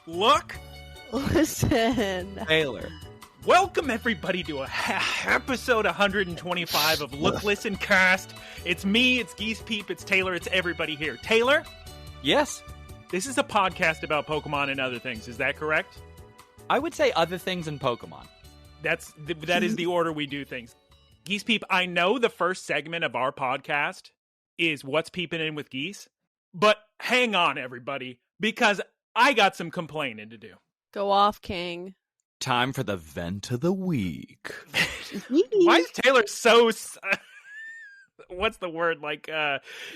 Look. Listen. Taylor. Welcome, everybody, to episode 125 of Look, Listen, Cast. It's me, it's Geese Peep, it's Taylor, it's everybody here. Taylor? Yes? This is a podcast about Pokemon and other things, is that correct? I would say other things in Pokemon. That is the order we do things. Geese Peep, I know the first segment of our podcast is What's Peeping In with Geese, but hang on, everybody, because I got some complaining to do. Go off, King. Time for the vent of the week. Why is Taylor so... What's the word?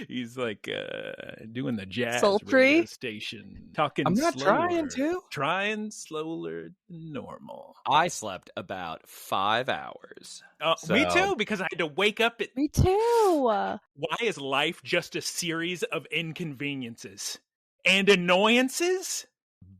He's doing the jazz radio station. Talking I'm not slower. trying to. Trying slower than normal. I slept about 5 hours. Me too, because I had to wake up at... Me too. Why is life just a series of inconveniences and annoyances?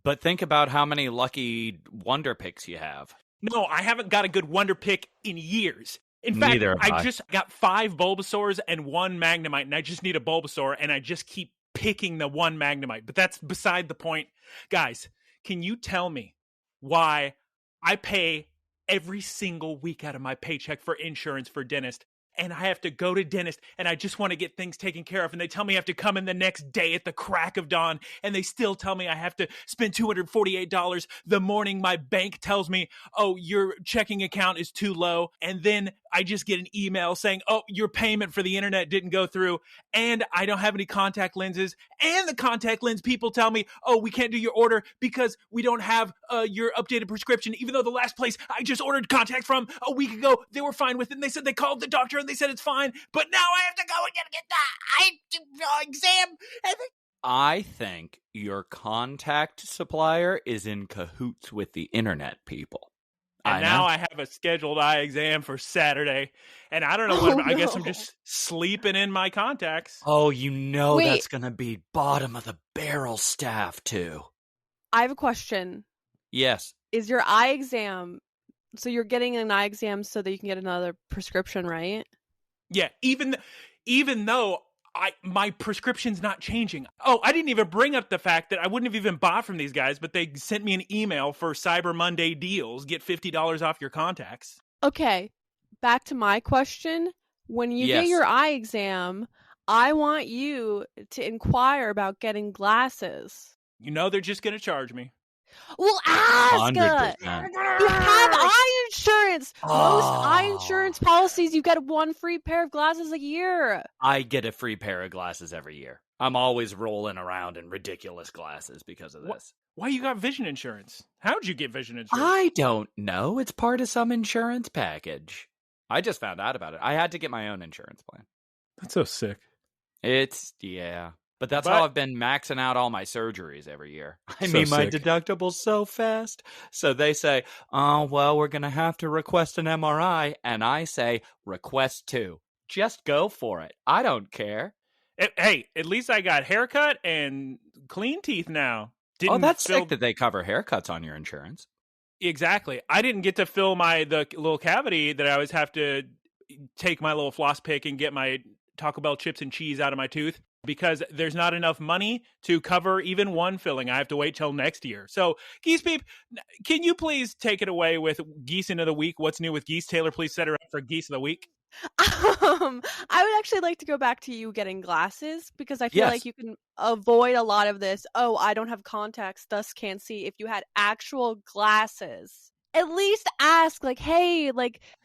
But think about how many lucky Wonder Picks you have. No, I haven't got a good Wonder Pick in years. In fact, I just got 5 Bulbasaurs and 1 Magnemite, and I just need a Bulbasaur, and I just keep picking the 1 Magnemite. But that's beside the point. Guys, can you tell me why I pay every single week out of my paycheck for insurance for dentist, and I have to go to dentist, and I just want to get things taken care of, and they tell me I have to come in the next day at the crack of dawn, and they still tell me I have to spend $248 the morning my bank tells me, oh, your checking account is too low, and then I just get an email saying, oh, your payment for the internet didn't go through, and I don't have any contact lenses, and the contact lens people tell me, oh, we can't do your order because we don't have your updated prescription, even though the last place I just ordered contact from a week ago, they were fine with it, and they said they called the doctor, and they said it's fine, but now I have to go and get the exam. I think your contact supplier is in cahoots with the internet people. And now I have a scheduled eye exam for Saturday, and I don't know I guess I'm just sleeping in my contacts. Oh, that's going to be bottom of the barrel staff, too. I have a question. Yes. Is your eye exam... So you're getting an eye exam so that you can get another prescription, right? Yeah, even though my prescription's not changing. Oh, I didn't even bring up the fact that I wouldn't have even bought from these guys, but they sent me an email for Cyber Monday deals. Get $50 off your contacts. Okay, back to my question. When you get your eye exam, I want you to inquire about getting glasses. You know they're just going to charge me. Well, ask! 100%. You have eye insurance! Most eye insurance policies, you get 1 free pair of glasses a year. I get a free pair of glasses every year. I'm always rolling around in ridiculous glasses because of this. Why you got vision insurance? How'd you get vision insurance? I don't know. It's part of some insurance package. I just found out about it. I had to get my own insurance plan. That's so sick. But that's how I've been maxing out all my surgeries every year. I mean, my deductible's so fast. So they say, oh, well, we're going to have to request an MRI. And I say, request 2. Just go for it. I don't care. Hey, at least I got haircut and clean teeth now. That's sick that they cover haircuts on your insurance. Exactly. I didn't get to fill the little cavity that I always have to take my little floss pick and get my Taco Bell chips and cheese out of my tooth, because there's not enough money to cover even one filling. I have to wait till next year. So, Geese Peep, can you please take it away with Geese of the Week? What's new with Geese? Taylor, please set her up for Geese of the Week. I would actually like to go back to you getting glasses, because I feel like you can avoid a lot of this. Oh, I don't have contacts, thus can't see. If you had actual glasses, at least ask, hey,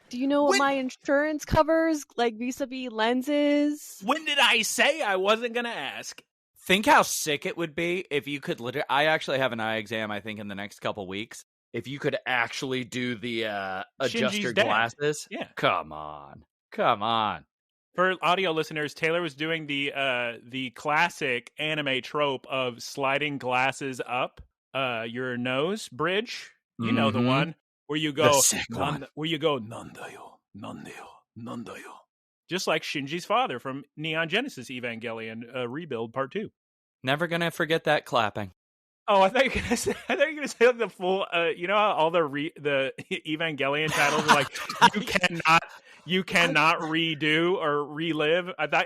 do you know what my insurance covers, vis-a-vis lenses? When did I say I wasn't going to ask? Think how sick it would be if you could I actually have an eye exam, I think, in the next couple weeks. If you could actually do the adjust your glasses. Yeah. Come on. For audio listeners, Taylor was doing the classic anime trope of sliding glasses up your nose bridge. You know the one. Where you go, nandayo, nandayo, nandayo. Just like Shinji's father from Neon Genesis Evangelion Rebuild Part 2. Never gonna forget that clapping. Oh, I thought you were gonna say the full. You know how all the Evangelion titles are you cannot redo or relive. I thought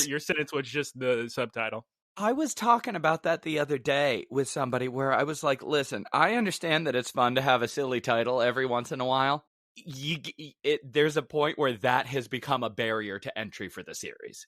your sentence was just the subtitle. I was talking about that the other day with somebody where I was like, listen, I understand that it's fun to have a silly title every once in a while. There's a point where that has become a barrier to entry for the series.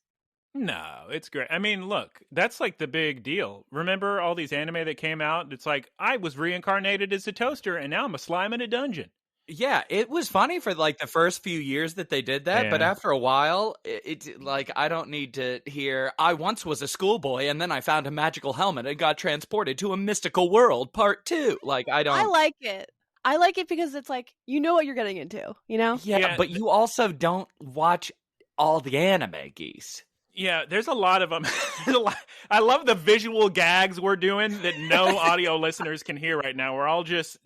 No, it's great. I mean, look, that's like the big deal. Remember all these anime that came out? It's like, I was reincarnated as a toaster, and now I'm a slime in a dungeon. Yeah, it was funny for like the first few years that they did that, but after a while, it's like, I don't need to hear, I once was a schoolboy, and then I found a magical helmet and got transported to a mystical world, part 2. Like, I like it. I like it because it's like, you know what you're getting into, you know? Yeah, but you also don't watch all the anime, Geese. Yeah, there's a lot of them. I love the visual gags we're doing that no audio listeners can hear right now. We're all just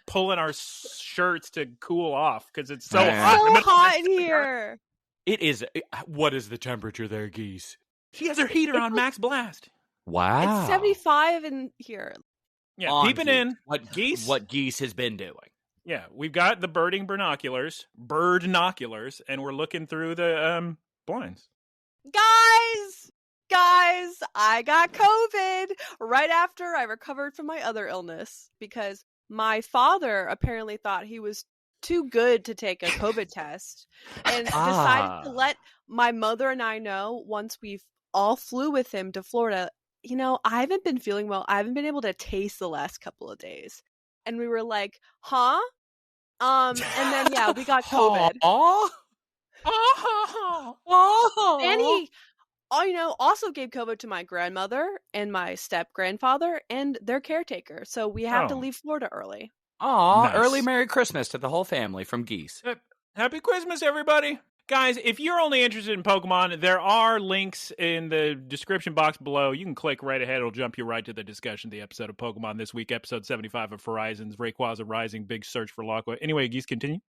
pulling our shirts to cool off because it's so hot. So hot in here. It is. What is the temperature there, Geese? She has her heater on max blast. Wow. It's 75 in here. Yeah, peeping in. What Geese has been doing. Yeah, we've got the bird binoculars, and we're looking through the blinds. Guys, I got COVID right after I recovered from my other illness because my father apparently thought he was too good to take a COVID test and decided to let my mother and I know once we've all flew with him to Florida. You know, I haven't been feeling well. I haven't been able to taste the last couple of days. And we were like, huh? And then, yeah, we got COVID. And he, also gave COVID to my grandmother and my step-grandfather and their caretaker. So we have to leave Florida early. Nice. Early Merry Christmas to the whole family from Geese. Happy Christmas, everybody. Guys, if you're only interested in Pokemon, there are links in the description box below. You can click right ahead. It'll jump you right to the discussion of the episode of Pokemon this week, episode 75 of Horizons, Rayquaza Rising, Big Search for Lockway. Anyway, Geese, continue.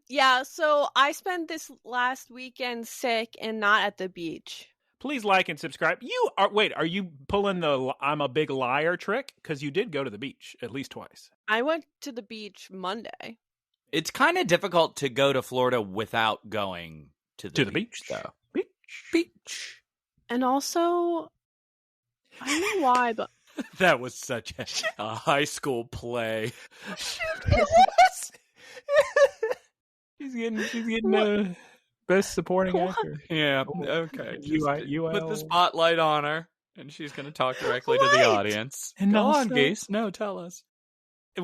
Yeah, so I spent this last weekend sick and not at the beach. Please like and subscribe. Are you pulling the I'm a big liar trick? Because you did go to the beach at least twice. I went to the beach Monday. It's kind of difficult to go to Florida without going to the beach, though. Beach. And also, I don't know why, but... That was such a high school play. It was! She's getting best supporting actor. Yeah, okay. UIL. Put the spotlight on her, and she's going to talk directly to the audience. And go on, Geese. No, tell us.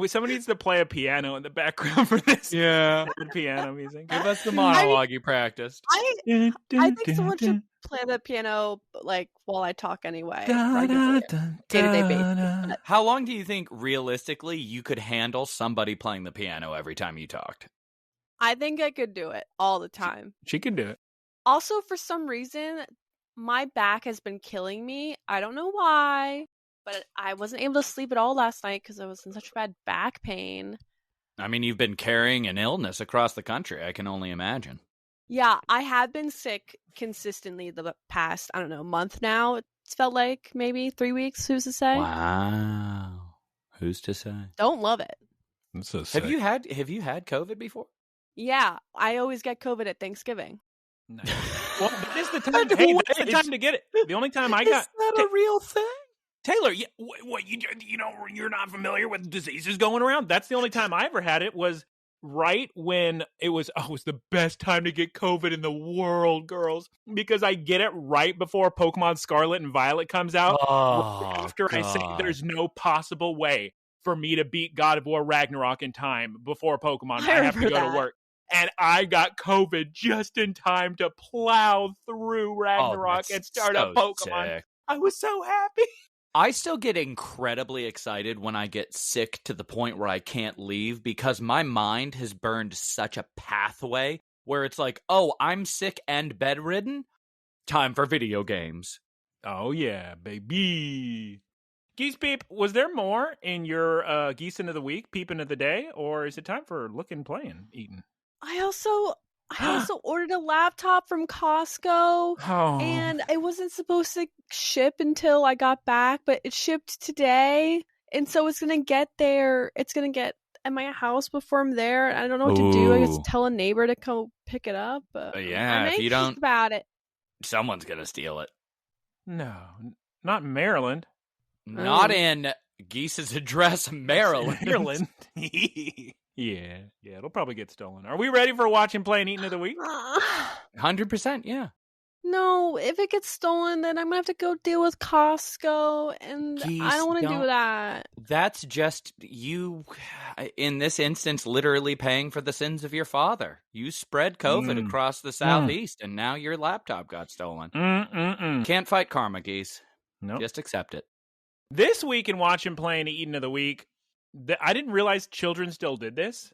Somebody needs to play a piano in the background for this. Yeah. The piano music. Give us the monologue you practiced. I think someone should play the piano while I talk anyway. Day-to-day basis. How long do you think realistically you could handle somebody playing the piano every time you talked? I think I could do it all the time. She could do it. Also, for some reason, my back has been killing me. I don't know why. But I wasn't able to sleep at all last night because I was in such bad back pain. I mean, you've been carrying an illness across the country. I can only imagine. Yeah, I have been sick consistently the past, I don't know, month now. It's felt like maybe 3 weeks. Who's to say? Wow. Who's to say? Don't love it. That's so sick. Have you had COVID before? Yeah, I always get COVID at Thanksgiving. Nice. Well, that is the time. Hey, that's the time to get it. The only time I got. Is that a real thing? Taylor, what you're not familiar with diseases going around? That's the only time I ever had it was right when it was the best time to get COVID in the world, girls, because I get it right before Pokemon Scarlet and Violet comes out. After I say there's no possible way for me to beat God of War Ragnarok in time before Pokemon. I have to go to work. And I got COVID just in time to plow through Ragnarok and start a Pokemon. Sick. I was so happy. I still get incredibly excited when I get sick to the point where I can't leave because my mind has burned such a pathway where it's like, oh, I'm sick and bedridden. Time for video games. Oh, yeah, baby. Geese Peep, was there more in your Geese of the Week, Peeping of the Day, or is it time for Lookin, Playing, Eating? I also ordered a laptop from Costco, and it wasn't supposed to ship until I got back, but it shipped today, and so it's going to get there. It's going to get at my house before I'm there. I don't know what to do. I guess tell a neighbor to come pick it up. Yeah, I'm if you don't, about it. someone's going to steal it. No, not Maryland. Not in Geese's address, Maryland. Maryland. Yeah, it'll probably get stolen. Are we ready for Watching, Play, and Eating of the Week? 100%, yeah. No, if it gets stolen, then I'm going to have to go deal with Costco, and Geese, I don't want to do that. That's just you, in this instance, literally paying for the sins of your father. You spread COVID across the Southeast, and now your laptop got stolen. Can't fight karma, Geese. Nope. Just accept it. This week in Watching, Play, and Eating of the Week, I didn't realize children still did this.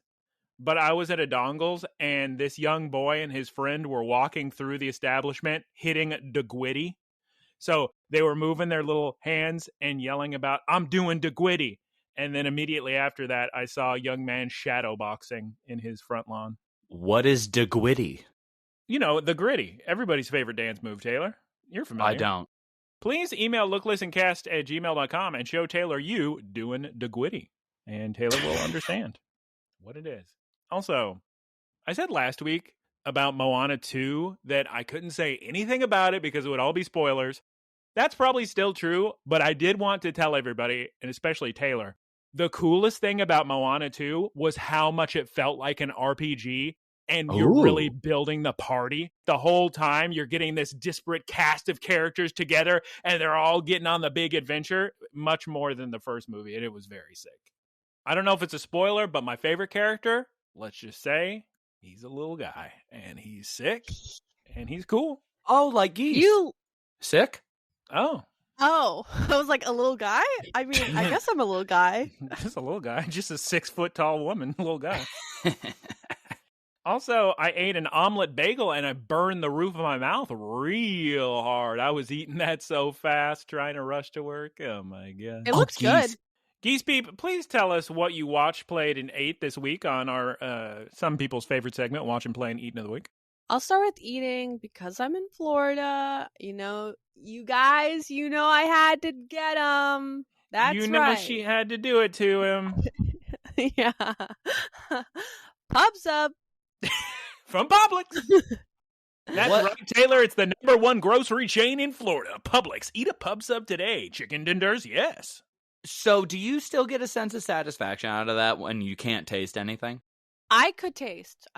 But I was at a Dongles, and this young boy and his friend were walking through the establishment, hitting DeGwitty. So they were moving their little hands and yelling about, "I'm doing DeGwitty." And then immediately after that, I saw a young man shadow boxing in his front lawn. What is DeGwitty? You know, the gritty. Everybody's favorite dance move, Taylor. You're familiar. I don't. Please email looklistencast@gmail.com and show Taylor you doing DeGwitty. And Taylor will understand what it is. Also, I said last week about Moana 2 that I couldn't say anything about it because it would all be spoilers. That's probably still true, but I did want to tell everybody, and especially Taylor, the coolest thing about Moana 2 was how much it felt like an RPG, and you're really building the party. The whole time you're getting this disparate cast of characters together, and they're all getting on the big adventure, much more than the first movie, and it was very sick. I don't know if it's a spoiler, but my favorite character, let's just say, he's a little guy, and he's sick, and he's cool. Oh, like Geese. You sick? Oh, I was like, a little guy? I mean, I guess I'm a little guy. Just a little guy. Just a 6-foot-tall woman, little guy. Also, I ate an omelet bagel, and I burned the roof of my mouth real hard. I was eating that so fast, trying to rush to work. Oh, my God. It looks good. Geese Peep, please tell us what you watched, played, and ate this week on our some people's favorite segment, Watching, Play, and Eating of the Week. I'll start with eating because I'm in Florida. You know, you guys, you know I had to get them. That's right. You know she had to do it to him. Yeah. Pub Sub. From Publix. That's right, Taylor. It's the #1 grocery chain in Florida. Publix. Eat a Pub Sub today. Chicken tenders, yes. So do you still get a sense of satisfaction out of that when you can't taste anything? I could taste.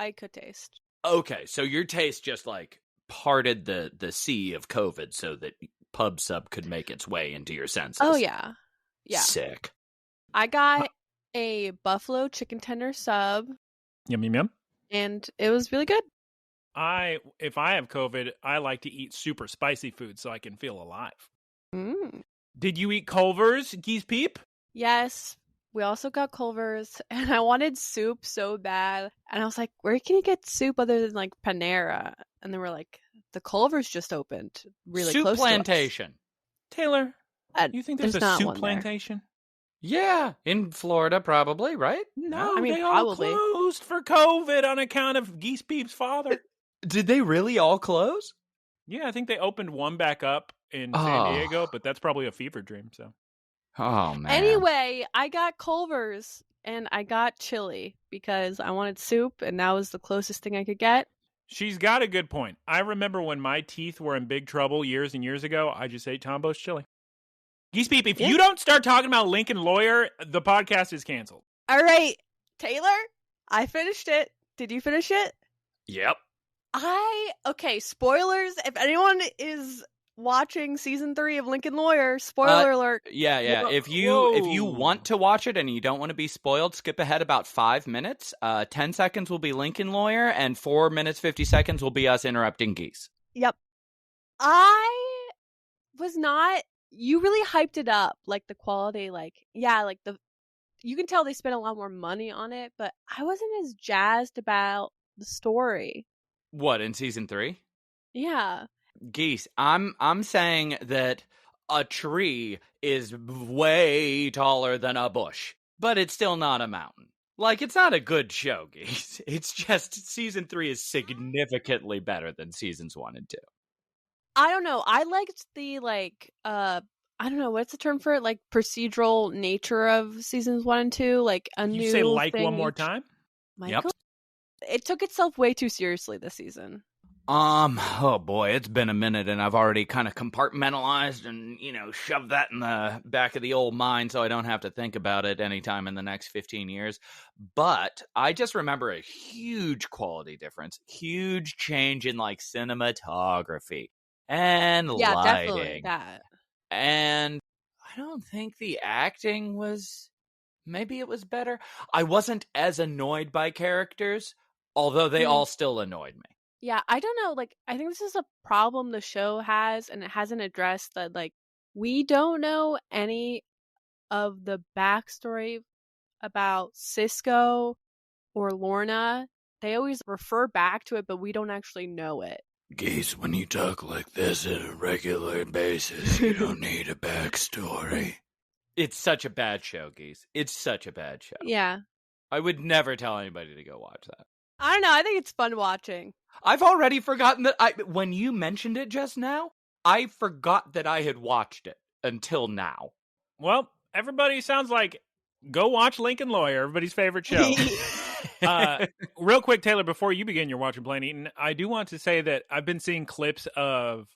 Okay, so your taste just like parted the sea of COVID so that Pub Sub could make its way into your senses. Oh, yeah. Yeah. Sick. I got a buffalo chicken tender sub. Yum, yum, yum. And it was really good. If I have COVID, I like to eat super spicy food so I can feel alive. Did you eat Culver's, Geese Peep? Yes. We also got Culver's, and I wanted soup so bad. And I was like, where can you get soup other than like Panera? And they were like, the Culver's just opened really soup close plantation. to us. Taylor, you think there's a soup plantation? Yeah, in Florida probably, right? No, I mean, they probably. all closed for COVID on account of Geese Peep's father. Did they really all close? Yeah, I think they opened one back up in San Diego, but that's probably a fever dream, so. Oh, man. Anyway, I got Culver's, and I got chili because I wanted soup, and that was the closest thing I could get. She's got a good point. I remember when my teeth were in big trouble years and years ago, I just ate Tombo's chili. Geese Peep, if you don't start talking about Lincoln Lawyer, the podcast is canceled. All right, Taylor, I finished it. Did you finish it? Yep. Okay, spoilers. If anyone is watching season 3 of Lincoln Lawyer, spoiler alert. Yeah. If you want to watch it and you don't want to be spoiled, skip ahead about 5 minutes. 10 seconds will be Lincoln Lawyer, and 4 minutes 50 seconds will be us interrupting Geese. Yep. I was not. You really hyped it up, like the quality, you can tell they spent a lot more money on it, but I wasn't as jazzed about the story. What, in season 3? Yeah. Geese, I'm saying that a tree is way taller than a bush, but it's still not a mountain. Like, it's not a good show, Geese. It's just season 3 is significantly better than seasons 1 and 2. I don't know. I liked the, I don't know, what's the term for it? Like, procedural nature of seasons 1 and 2. Like, a new You say like thing one more time? Michael? Yep. It took itself way too seriously this season. Oh boy, it's been a minute and I've already kind of compartmentalized and, shoved that in the back of the old mind so I don't have to think about it anytime in the next 15 years. But I just remember a huge quality difference, huge change in like cinematography and lighting. Definitely that. And I don't think the acting was, maybe it was better. I wasn't as annoyed by characters, although they all still annoyed me. Yeah, I don't know. Like, I think this is a problem the show has, and it hasn't addressed that. Like, we don't know any of the backstory about Cisco or Lorna. They always refer back to it, but we don't actually know it. Geese, when you talk like this on a regular basis, you don't need a backstory. It's such a bad show, Geese. It's such a bad show. Yeah. I would never tell anybody to go watch that. I don't know. I think it's fun watching. I've already forgotten that when you mentioned it just now, I forgot that I had watched it until now. Well, everybody sounds like go watch Lincoln Lawyer, everybody's favorite show. Real quick, Taylor, before you begin your watching Plain Eaten, I do want to say that I've been seeing clips of,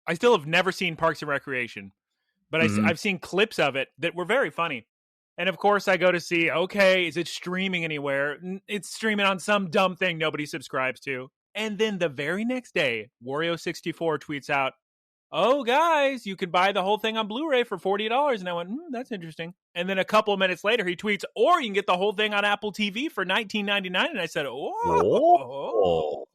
I still have never seen Parks and Recreation, but I've seen clips of it that were very funny. And of course, I go to see, okay, is it streaming anywhere? It's streaming on some dumb thing nobody subscribes to. And then the very next day, Wario64 tweets out, oh, guys, you can buy the whole thing on Blu-ray for $40. And I went, that's interesting. And then a couple of minutes later, he tweets, or you can get the whole thing on Apple TV for $19.99. And I said, oh.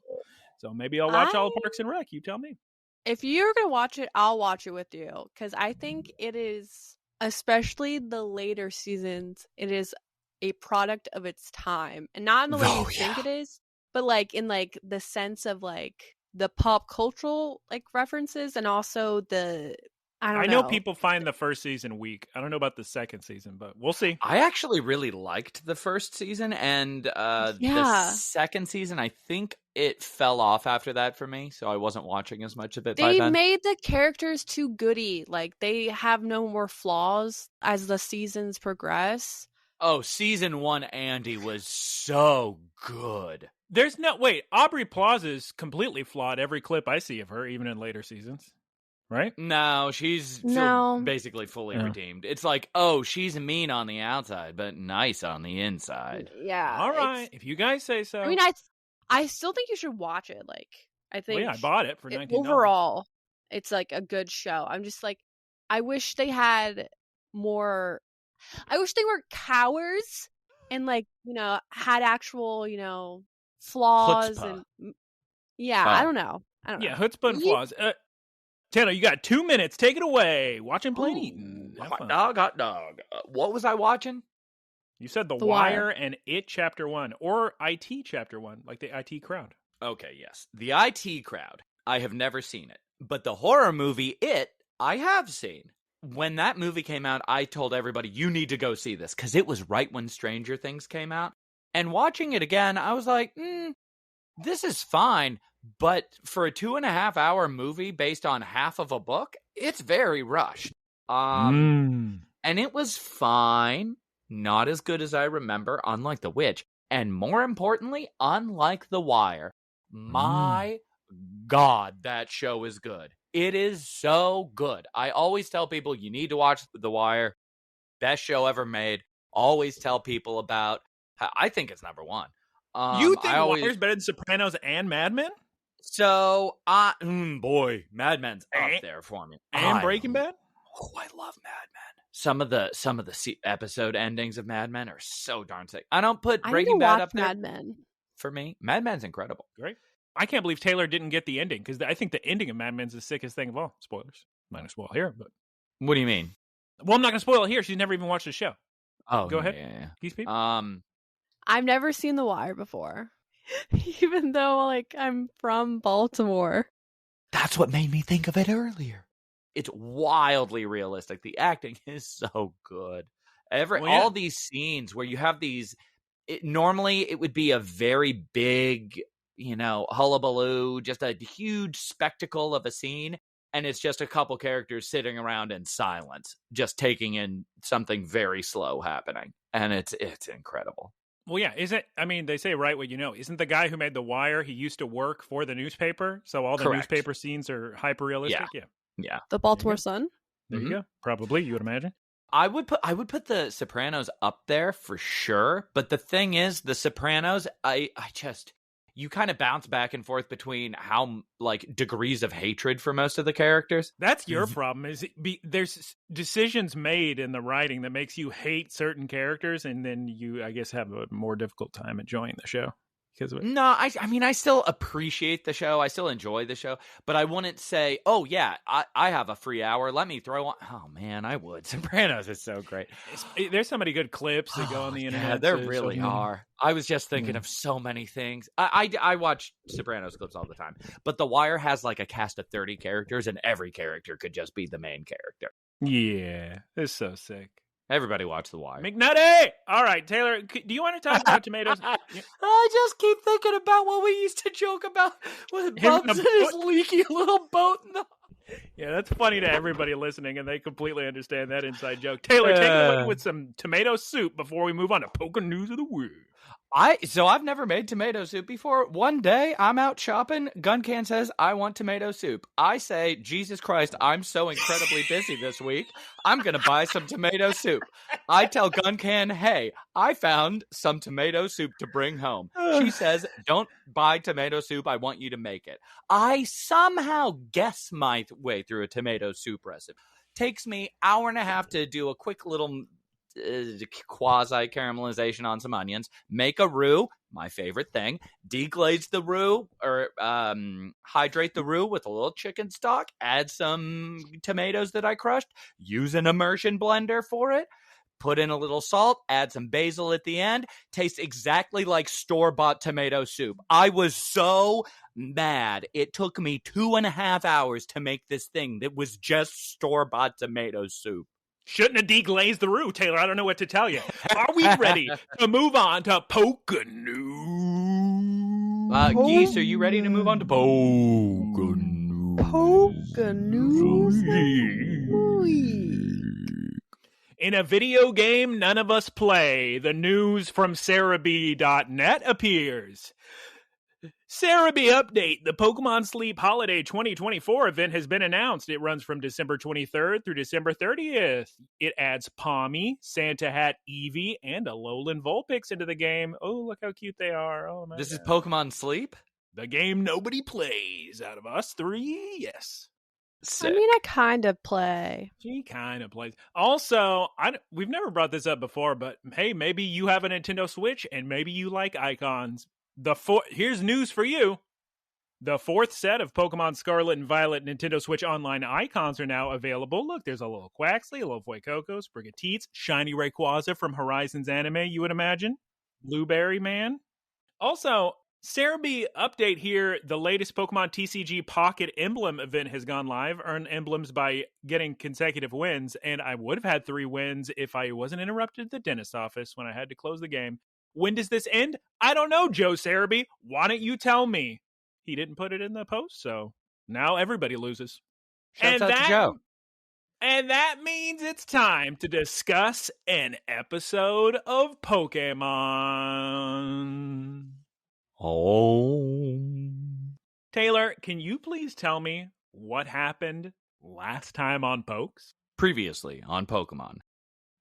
So maybe I'll watch all of Parks and Rec. You tell me. If you're going to watch it, I'll watch it with you. Because I think it is, especially the later seasons, it is a product of its time. And not in the way you think it is, but like in like the sense of like the pop cultural like references, and also the I know people find the first season weak. I don't know about the second season, but we'll see. I actually really liked the first season, and the second season, I think it fell off after that for me, so I wasn't watching as much of it. They made the characters too goody. Like, they have no more flaws as the seasons progress. Oh, season 1 Andy was so good. There's no wait. Aubrey Plaza is completely flawed. Every clip I see of her, even in later seasons, right? No, she's basically fully redeemed. It's like, oh, she's mean on the outside, but nice on the inside. Yeah. All right, if you guys say so. I mean, I still think you should watch it. Like, I think I bought it for $19. Overall, it's like a good show. I'm just like, I wish they had more. I wish they weren't cowards and like had actual flaws chutzpah. And I don't know. Yeah, chutzpah and flaws. Taylor, you got 2 minutes. Take it away. Watching Plain Eaten. Hot dog. What was I watching? You said The Wire and It Chapter 1, or IT Chapter 1, like the IT Crowd. Okay, yes. The IT Crowd. I have never seen it. But the horror movie It, I have seen. When that movie came out, I told everybody, you need to go see this, because it was right when Stranger Things came out. And watching it again, I was like, this is fine. But for a 2.5-hour movie based on half of a book, it's very rushed. And it was fine. Not as good as I remember, unlike The Witch. And more importantly, unlike The Wire. My God, that show is good. It is so good. I always tell people, you need to watch The Wire. Best show ever made. Always tell people about. I think it's number one. You think Wire's better than Sopranos and Mad Men? So, boy, Mad Men's up there for me. And Breaking Bad? Oh, I love Mad Men. Some of the episode endings of Mad Men are so darn sick. I don't put Breaking Bad up there. Mad Men. For me, Mad Men's incredible. Great. I can't believe Taylor didn't get the ending, because I think the ending of Mad Men's the sickest thing of all. Spoilers. I'm not going to spoil here, but... What do you mean? Well, I'm not going to spoil it here. She's never even watched the show. Oh, go ahead. Yeah. Geese people? I've never seen The Wire before. Even though, like, I'm from Baltimore. That's what made me think of it earlier. It's wildly realistic. The acting is so good. All these scenes where you have these... normally, it would be a very big... hullabaloo, just a huge spectacle of a scene, and it's just a couple characters sitting around in silence, just taking in something very slow happening, and it's incredible. Well, yeah, they say write what you know. Isn't the guy who made The Wire, he used to work for the newspaper, so all the Correct. newspaper scenes are hyper-realistic? Yeah. The Baltimore Sun? There you go. Probably, you would imagine. I would put The Sopranos up there for sure, but the thing is, The Sopranos, you kind of bounce back and forth between how degrees of hatred for most of the characters. That's your problem. There's decisions made in the writing that makes you hate certain characters, and then you, I guess, have a more difficult time enjoying the show. No, I mean, I still appreciate the show. I still enjoy the show, but I wouldn't say, oh, yeah, I have a free hour. Let me throw on. Oh, man, I would. Sopranos is so great. There's so many good clips that go on the internet. Yeah, there really are. I was just thinking of so many things. I watch Sopranos clips all the time, but The Wire has a cast of 30 characters, and every character could just be the main character. Yeah, it's so sick. Everybody watch The Wire. McNutty! All right, Taylor, do you want to talk about tomatoes? I just keep thinking about what we used to joke about with Bubs and his leaky little boat. Yeah, that's funny to everybody listening, and they completely understand that inside joke. Taylor, take it away with some tomato soup before we move on to Poké News of the Week. I've never made tomato soup before. One day I'm out shopping. Guncan says, I want tomato soup. I say, Jesus Christ, I'm so incredibly busy this week. I'm going to buy some tomato soup. I tell Guncan, hey, I found some tomato soup to bring home. She says, don't buy tomato soup. I want you to make it. I somehow guess my way through a tomato soup recipe. Takes me hour and a half to do a quick little quasi caramelization on some onions, make a roux, my favorite thing, deglaze the roux or hydrate the roux with a little chicken stock, add some tomatoes that I crushed, use an immersion blender for it, put in a little salt, add some basil at the end, tastes exactly like store-bought tomato soup. I was so mad. It took me 2.5 hours to make this thing that was just store-bought tomato soup. Shouldn't have deglazed the roux, Taylor. I don't know what to tell you. Are we ready to move on to Poké News? Geese, are you ready to move on to Poké News? Poké News. In a video game none of us play, the news from Cerebi.net appears. Cerebi update. The Pokemon Sleep Holiday 2024 event has been announced. It runs from December 23rd through December 30th. It adds Palmy, Santa Hat Eevee, and a Alolan Vulpix into the game. Oh, look how cute they are. Oh, my This God. is Pokemon Sleep? The game nobody plays out of us three. Yes. Sick. I mean, I kind of play. She kind of plays. Also, we've never brought this up before, but hey, maybe you have a Nintendo Switch and maybe you like icons. Here's news for you. The 4th set of Pokemon Scarlet and Violet Nintendo Switch Online icons are now available. Look, there's a little Quaxley, a little Fuecoco, Sprigatito, shiny Rayquaza from Horizons anime, you would imagine. Blueberry Man. Also, Cerebi update here. The latest Pokemon TCG Pocket Emblem event has gone live. Earn emblems by getting consecutive wins. And I would have had 3 wins if I wasn't interrupted at the dentist's office when I had to close the game. When does this end? I don't know, Joe Cerebi. Why don't you tell me? He didn't put it in the post, so now everybody loses. Shouts out to Joe. And that means it's time to discuss an episode of Pokemon. Oh. Taylor, can you please tell me what happened last time on Pokes? Previously on Pokemon.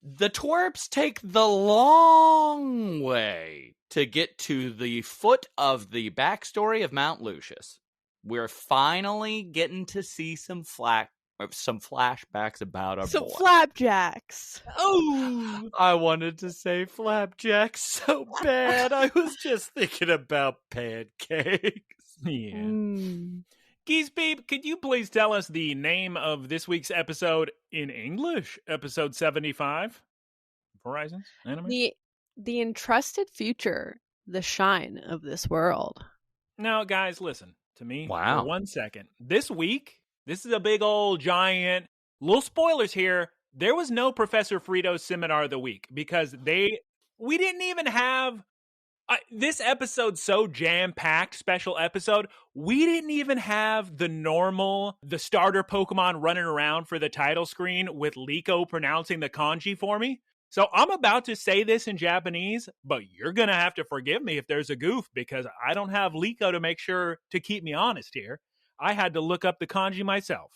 The twerps take the long way to get to the foot of the backstory of Mount Lucius. We're finally getting to see some flashbacks about our boy. Flapjacks. Oh, I wanted to say flapjacks so bad. I was just thinking about pancakes. Yeah. Geese Beep, could you please tell us the name of this week's episode in English? Episode 75? Horizons anime? The Entrusted Future, the shine of this world. Now, guys, listen to me for 1 second. This week, this is a big old giant, little spoilers here, there was no Professor Frito's Seminar of the Week because we didn't even have this episode, so jam-packed special episode, we didn't even have the starter Pokemon running around for the title screen with Liko pronouncing the kanji for me. So I'm about to say this in Japanese, but you're going to have to forgive me if there's a goof because I don't have Liko to make sure to keep me honest here. I had to look up the kanji myself.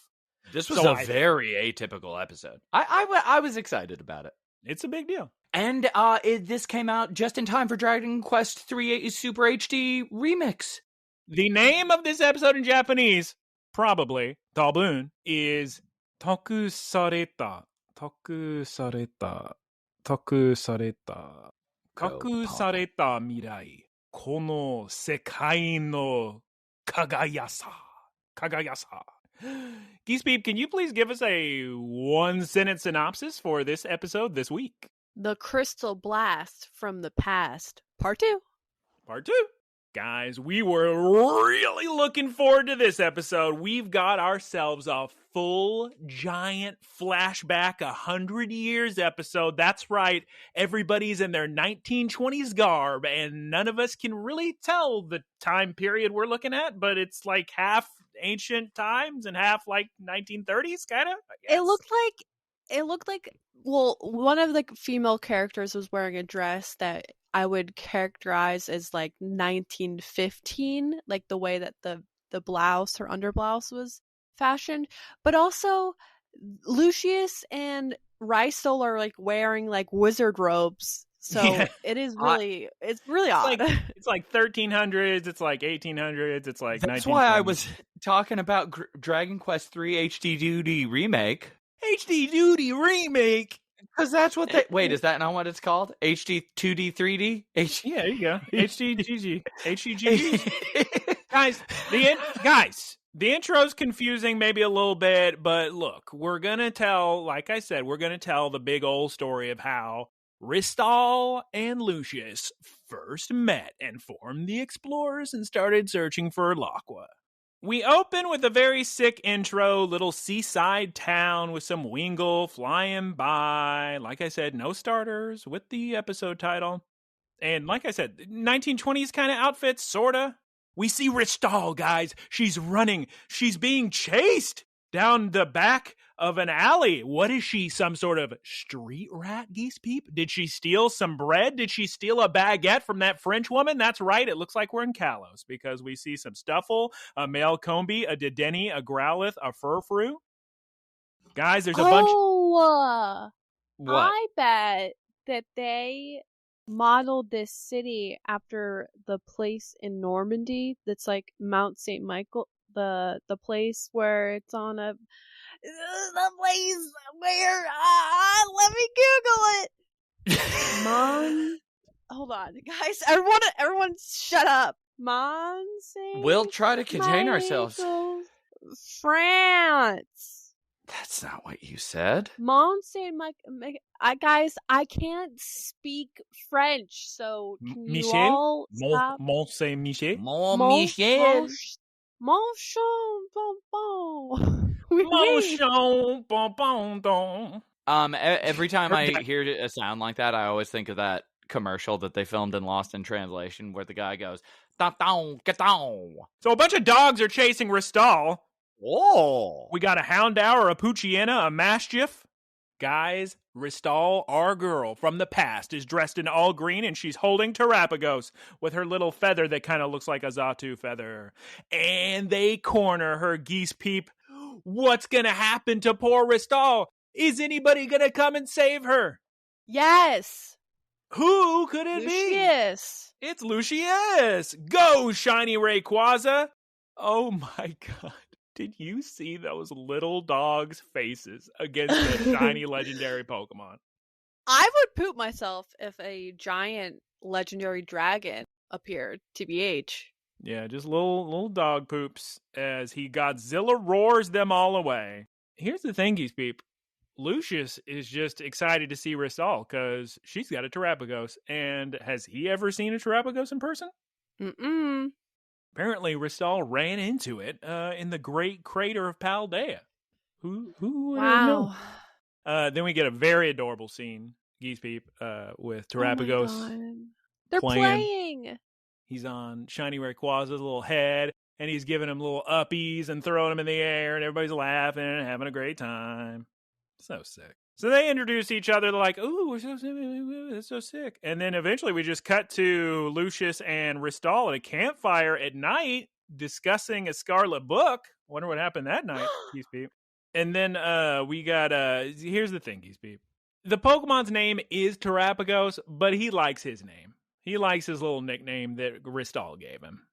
This was a very atypical episode. I was excited about it. It's a big deal. And this came out just in time for Dragon Quest III Super HD Remix. The name of this episode in Japanese, probably, Tabun, is Taku Sareta. Taku Sareta. Taku Sareta. Taku Sareta Mirai. Kono sekai no kagayasa. Kagayasa. Geese Peep, can you please give us a one-sentence synopsis for this episode this week? The Crystal Blast from the Past. Part 2. Part 2. Guys, we were really looking forward to this episode. We've got ourselves a full giant flashback 100 years episode. That's right. Everybody's in their 1920s garb, and none of us can really tell the time period we're looking at, but it's like half ancient times and half like 1930s, kind of. It looked like, well, one of the female characters was wearing a dress that I would characterize as like 1915, like the way that the blouse or underblouse was fashioned. But also, Lucius and Rysel are like wearing like wizard robes. So it is really, it's really odd. It's like 1300s, it's like 1800s, it's like 1920s. That's why I was talking about Dragon Quest III HD Duty Remake. HD Duty Remake? Because that's what they... Wait, is that not what it's called? HD 2D 3D? Yeah, there you go. HDGG. HDGG. Guys, the intro's confusing maybe a little bit, but look, we're going to tell, like I said, we're going to tell the big old story of how Ristal and Lucius first met and formed the Explorers and started searching for Laqua. We open with a very sick intro, little seaside town with some Wingull flying by. Like I said, no starters with the episode title. And like I said, 1920s kind of outfits, sorta. We see Ristal, guys. She's running. She's being chased down the back of an alley. What is she, some sort of street rat, Geese Peep? Did she steal some bread? Did she steal a baguette from that French woman? That's right, it looks like we're in Kalos, because we see some Stuffle, a male Combi, a Dedenne, a Growlithe, a Furfrou. Guys, there's a bunch... What? I bet that they modeled this city after the place in Normandy that's like Mount St. Michael, the place where it's on a... The place where let me Google it. Hold on, guys. Everyone, shut up. We'll try to contain ourselves. France. That's not what you said. Mont Saint Michael. Guys, I can't speak French, so can you all stop? Mont Saint Michel. Mont Michel. Mon chon bonbon. Every time I hear a sound like that, I always think of that commercial that they filmed in Lost in Translation where the guy goes, "Da-down, get-down." So a bunch of dogs are chasing Ristal. Whoa. We got a Houndour, a Poochyena, a Mastiff. Guys, Ristal, our girl from the past, is dressed in all green, and she's holding Terapagos with her little feather that kind of looks like a Xatu feather. And they corner her, Geese Peep. What's going to happen to poor Ristal? Is anybody going to come and save her? Yes. Who could it be? Lucius. It's Lucius. Go, shiny Rayquaza. Oh my god. Did you see those little dogs' faces against the shiny legendary Pokemon? I would poop myself if a giant legendary dragon appeared, TBH. Yeah, just little dog poops as he Godzilla roars them all away. Here's the thing, Geese Peep. Lucius is just excited to see Ristal because she's got a Terapagos. And has he ever seen a Terapagos in person? Mm-mm. Apparently, Ristal ran into it in the Great Crater of Paldea. Who would know? Then we get a very adorable scene, Geese Peep, with Terapagos. Oh they're playing. He's on Shiny Rayquaza's little head, and he's giving him little uppies and throwing them in the air, and everybody's laughing and having a great time. So sick. So they introduce each other. They're like, ooh, we're so sick. It's so sick. And then eventually we just cut to Lucius and Ristal at a campfire at night discussing a Scarlet Book. Wonder what happened that night, Geese Peep. And then we got, here's the thing, Geese Peep. The Pokemon's name is Terapagos, but he likes his name. He likes his little nickname that Ristal gave him.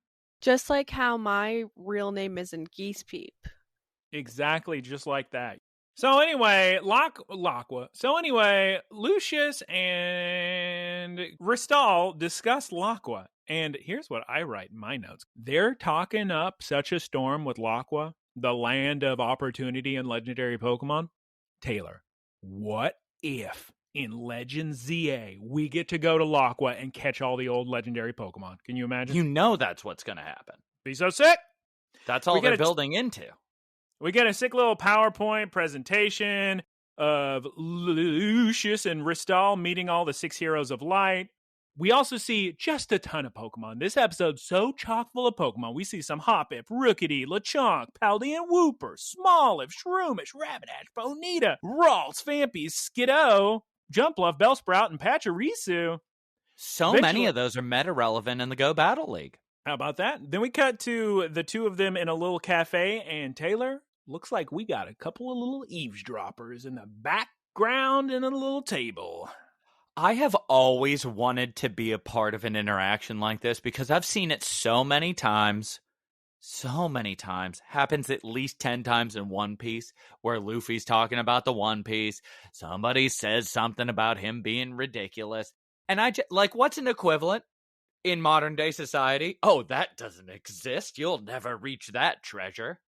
Just like how my real name isn't Geese Peep. Exactly, just like that. So anyway, Lucius and Ristal discuss Laqua. And here's what I write in my notes. They're talking up such a storm with Laqua, the land of opportunity and legendary Pokemon. Taylor, what if in Legend ZA we get to go to Laqua and catch all the old legendary Pokemon? Can you imagine? You know that's what's going to happen. Be so sick. That's all they're building into. We get a sick little PowerPoint presentation of Lucius and Ristal meeting all the 6 heroes of light. We also see just a ton of Pokemon. This episode's so chock full of Pokemon. We see some Hoppip, Rookity, Lechonk, Paldean Wooper, Smoliv, Shroomish, Rapidash, Bonita, Ralts, Fampy, Skiddo, Jumpluff, Bellsprout, and Pachirisu. So many of those are meta-relevant in the Go Battle League. How about that? Then we cut to the two of them in a little cafe, and Taylor, looks like we got a couple of little eavesdroppers in the background and a little table. I have always wanted to be a part of an interaction like this because I've seen it so many times. Happens at least 10 times in One Piece, where Luffy's talking about the One Piece. Somebody says something about him being ridiculous. And what's an equivalent in modern day society? Oh, that doesn't exist. You'll never reach that treasure.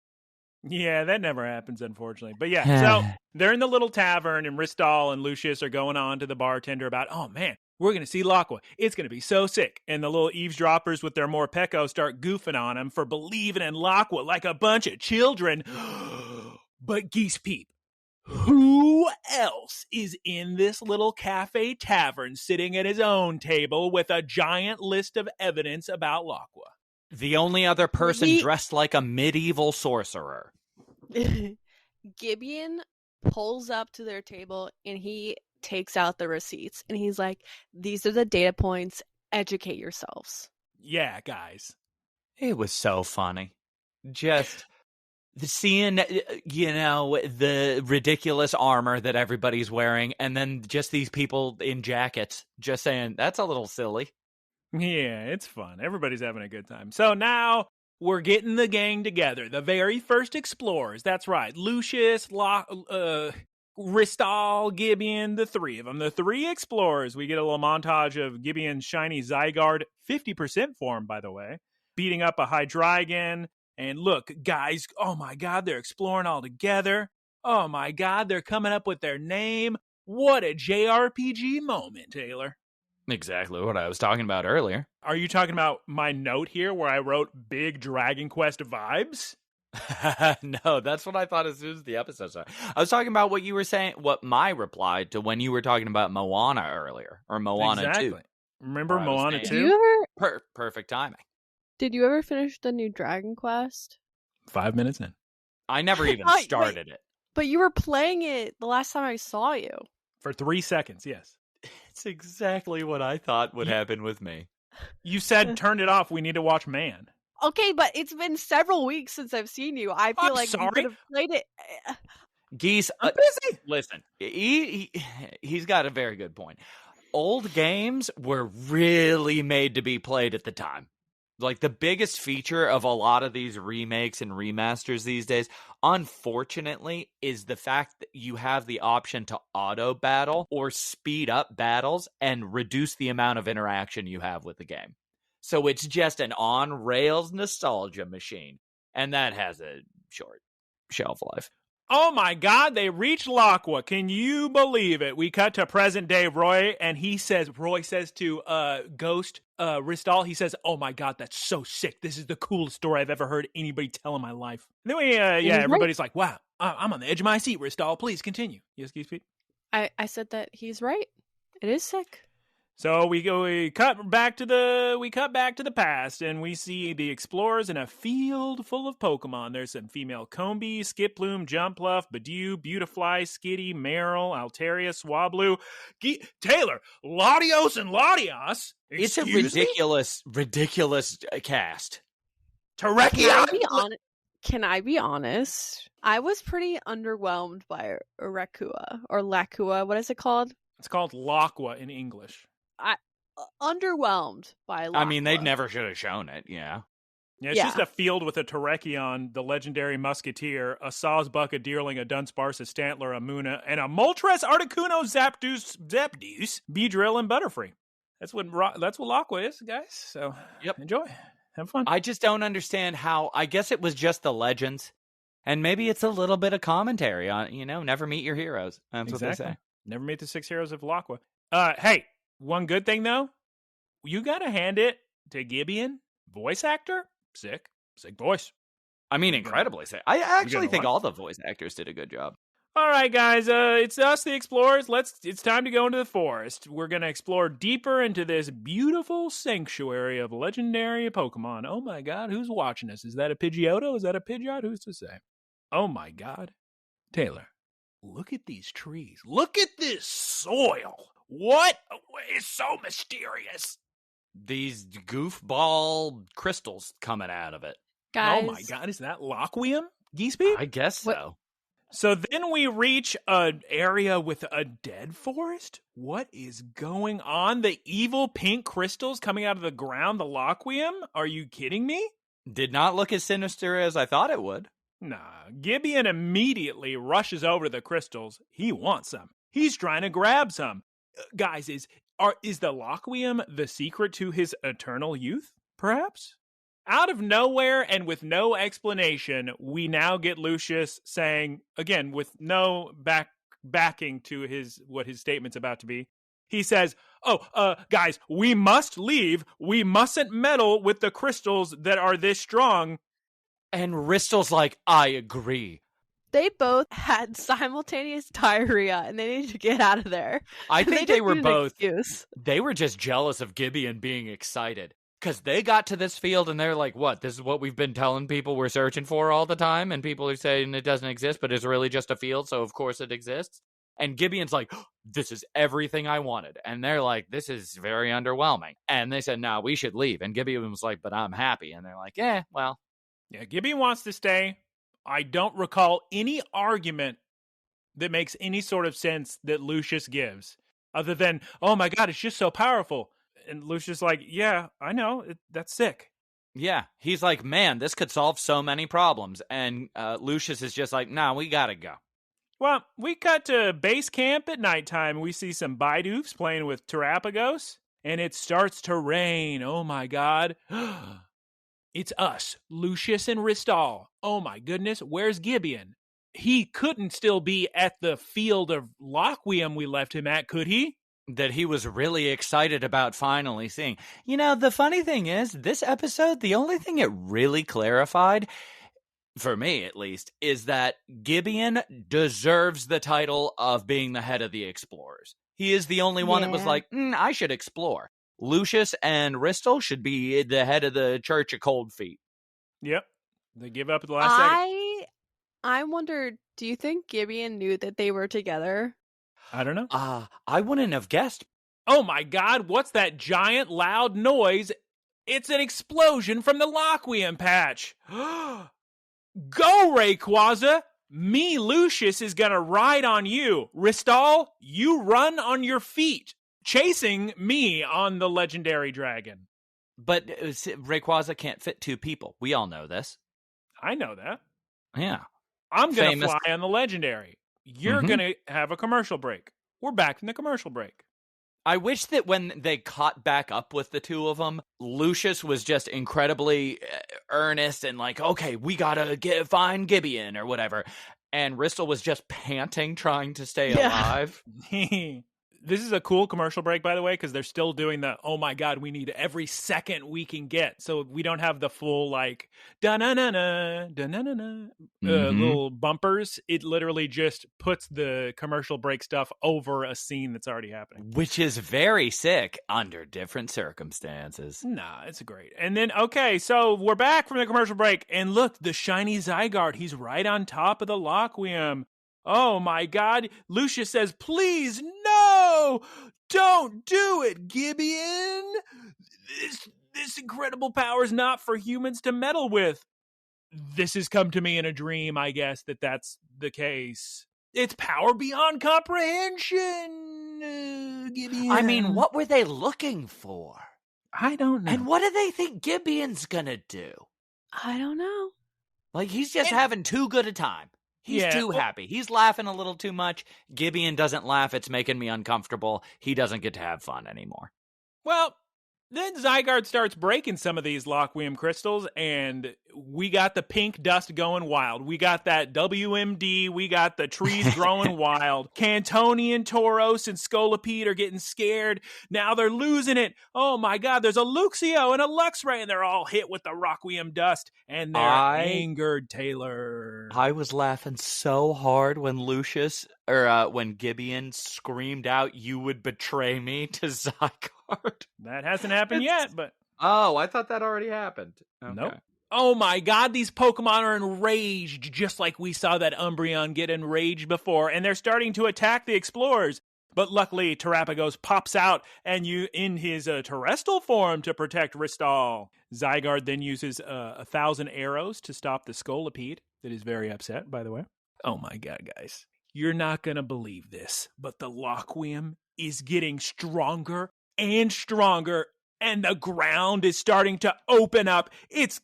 Yeah, that never happens, unfortunately. But yeah, so they're in the little tavern, and Ristal and Lucius are going on to the bartender about, oh man, we're going to see Laqua. It's going to be so sick. And the little eavesdroppers with their Morpeko start goofing on him for believing in Laqua like a bunch of children. But Geese Peep, who else is in this little cafe tavern sitting at his own table with a giant list of evidence about Laqua? The only other person dressed like a medieval sorcerer. Gibeon pulls up to their table and he takes out the receipts and he's like, these are the data points. Educate yourselves. Yeah, guys. It was so funny. Just seeing, the ridiculous armor that everybody's wearing, and then just these people in jackets just saying, that's a little silly. Yeah, it's fun. Everybody's having a good time. So now we're getting the gang together. The very first explorers. That's right. Lucius, Ristal, Gibeon, the three of them. The three explorers. We get a little montage of Gibeon's shiny Zygarde, 50% form, by the way, beating up a Hydreigon. And look, guys, oh my God, they're exploring all together. Oh my God, they're coming up with their name. What a JRPG moment, Taylor. Exactly what I was talking about earlier. Are you talking about my note here where I wrote big Dragon Quest vibes? No, that's what I thought as soon as the episode started. I was talking about what you were saying, what my reply to when you were talking about Moana earlier, or Moana 2. Remember Moana 2? Perfect timing. Did you ever finish the new Dragon Quest? 5 minutes in. I never even started it. But you were playing it the last time I saw you. For 3 seconds, yes. It's exactly what I thought would happen with me. You said, turn it off. We need to watch Man. Okay, but it's been several weeks since I've seen you. I feel like you could have played it. Geese, I'm busy. Listen, he's got a very good point. Old games were really made to be played at the time. Like, the biggest feature of a lot of these remakes and remasters these days, unfortunately, is the fact that you have the option to auto battle or speed up battles and reduce the amount of interaction you have with the game. So it's just an on-rails nostalgia machine. And that has a short shelf life. Oh my God, they reached Laqua. Can you believe it? We cut to present day Roy, and Roy says to Ghost Ristal, he says, oh my God, that's so sick. This is the coolest story I've ever heard anybody tell in my life. And then everybody's like, wow, I'm on the edge of my seat, Ristal. Please continue. Yes, Geese Pete? I said that he's right. It is sick. So we cut back to the past, and we see the explorers in a field full of Pokemon. There's some female Combee, Skiploom, Jumpluff, Badoo, Beautifly, Skitty, Marill, Altaria, Swablu, Taylor, Latios, and Latias. It's a ridiculous cast. Terapagos. Can I be honest? I was pretty underwhelmed by Rakua or Lakua. What is it called? It's called Laqua in English. Underwhelmed by Laqua. I mean, they never should have shown it, yeah. Yeah, it's just a field with a Terrakion, the legendary Musketeer, a Sawsbuck, a Deerling, a Dunsparce, a Stantler, a Munna, and a Moltres, Articuno, Zapdos, Beedrill, and Butterfree. That's what Laqua is, guys. So, enjoy. Have fun. I just don't understand how. I guess it was just the legends, and maybe it's a little bit of commentary on, never meet your heroes. That's what they say. Never meet the 6 heroes of Laqua. Hey, one good thing though, you gotta hand it to Gideon, voice actor, sick voice. I mean, incredibly sick. I actually think all the voice actors did a good job. All right, guys, it's us, the explorers. It's time to go into the forest. We're going to explore deeper into this beautiful sanctuary of legendary Pokemon. Oh my God, who's watching us? Is that a Pidgeotto? Is that a Pidgeot? Who's to say? Oh my God. Taylor, look at these trees. Look at this soil. What is so mysterious? These goofball crystals coming out of it. Guys. Oh my God, is that Lockweum? Geeseby? I guess so. So then we reach an area with a dead forest? What is going on? The evil pink crystals coming out of the ground, the Lockweum? Are you kidding me? Did not look as sinister as I thought it would. Nah, Gideon immediately rushes over to the crystals. He wants some. He's trying to grab some. Guys, is the Lockweum the secret to his eternal youth, perhaps? Out of nowhere and with no explanation, we now get Lucius saying, again, with no backing to what his statement's about to be. He says, guys, we must leave. We mustn't meddle with the crystals that are this strong. And Ristel's like, I agree. They both had simultaneous diarrhea, and they needed to get out of there. I think they were both. They were just jealous of Gideon being excited. Because they got to this field and they're like, what? This is what we've been telling people we're searching for all the time? And people are saying it doesn't exist, but it's really just a field, so of course it exists. And Gideon's like, this is everything I wanted. And they're like, this is very underwhelming. And they said, no, we should leave. And Gideon was like, but I'm happy. And they're like, well. Yeah, Gideon wants to stay. I don't recall any argument that makes any sort of sense that Lucius gives, other than, oh my God, it's just so powerful. And Lucius like, yeah, I know. That's sick. Yeah. He's like, man, this could solve so many problems. And Lucius is just like, nah, we gotta go. Well, we cut to base camp at nighttime. We see some Bidoofs playing with Terapagos. And it starts to rain. Oh my God. It's us, Lucius and Ristal. Oh my goodness. Where's Gideon? He couldn't still be at the field of Lockweum we left him at, could he? That he was really excited about finally seeing. The funny thing is, this episode, the only thing it really clarified, for me at least, is that Gideon deserves the title of being the head of the explorers. He is the only one that was like, I should explore. Lucius and Ristel should be the head of the Church of Cold Feet. Yep. They give up at the last second. I wondered, do you think Gideon knew that they were together? I don't know. I wouldn't have guessed. Oh my God, what's that giant loud noise? It's an explosion from the Lockweum patch. Go, Rayquaza! Me, Lucius, is gonna ride on you. Ristal, you run on your feet, chasing me on the legendary dragon. But Rayquaza can't fit 2 people. We all know this. I know that. Yeah. I'm gonna fly on the legendary. You're going to have a commercial break. We're back from the commercial break. I wish that when they caught back up with the 2 of them, Lucius was just incredibly earnest and like, okay, we got to find Gideon or whatever. And Ristel was just panting, trying to stay alive. This is a cool commercial break, by the way, because they're still doing the, oh my God, we need every second we can get. So we don't have the full, like, da-na-na-na, da-na-na-na, little bumpers. It literally just puts the commercial break stuff over a scene that's already happening. Which is very sick under different circumstances. Nah, it's great. And then, okay, so we're back from the commercial break. And look, the shiny Zygarde, he's right on top of the Lockwium. Oh my God. Lucius says, please, no, don't do it, Gibeon. This incredible power is not for humans to meddle with. This has come to me in a dream, I guess, that's the case. It's power beyond comprehension, Gibeon. I mean, what were they looking for? I don't know. And what do they think Gibeon's gonna do? I don't know. Like, he's just having too good a time. He's too happy. He's laughing a little too much. Gibeon doesn't laugh. It's making me uncomfortable. He doesn't get to have fun anymore. Well, then Zygarde starts breaking some of these Lockwium crystals, and we got the pink dust going wild. We got that WMD. We got the trees growing wild. Cantonian, Tauros, and Scolipede are getting scared. Now they're losing it. Oh my God, there's a Luxio and a Luxray, and they're all hit with the Rockwium dust, and they're angered, Taylor. I was laughing so hard when when Gibeon screamed out, "You would betray me," to Zygarde. That hasn't happened yet, but... Oh, I thought that already happened. Okay. Nope. Oh my God, these Pokemon are enraged, just like we saw that Umbreon get enraged before, and they're starting to attack the Explorers. But luckily, Terapagos pops out and in his terrestrial form to protect Ristal. Zygarde then uses 1,000 arrows to stop the Scolipede, that is very upset, by the way. Oh my God, guys. You're not going to believe this, but the Lockwium is getting stronger and stronger, and the ground is starting to open up. It's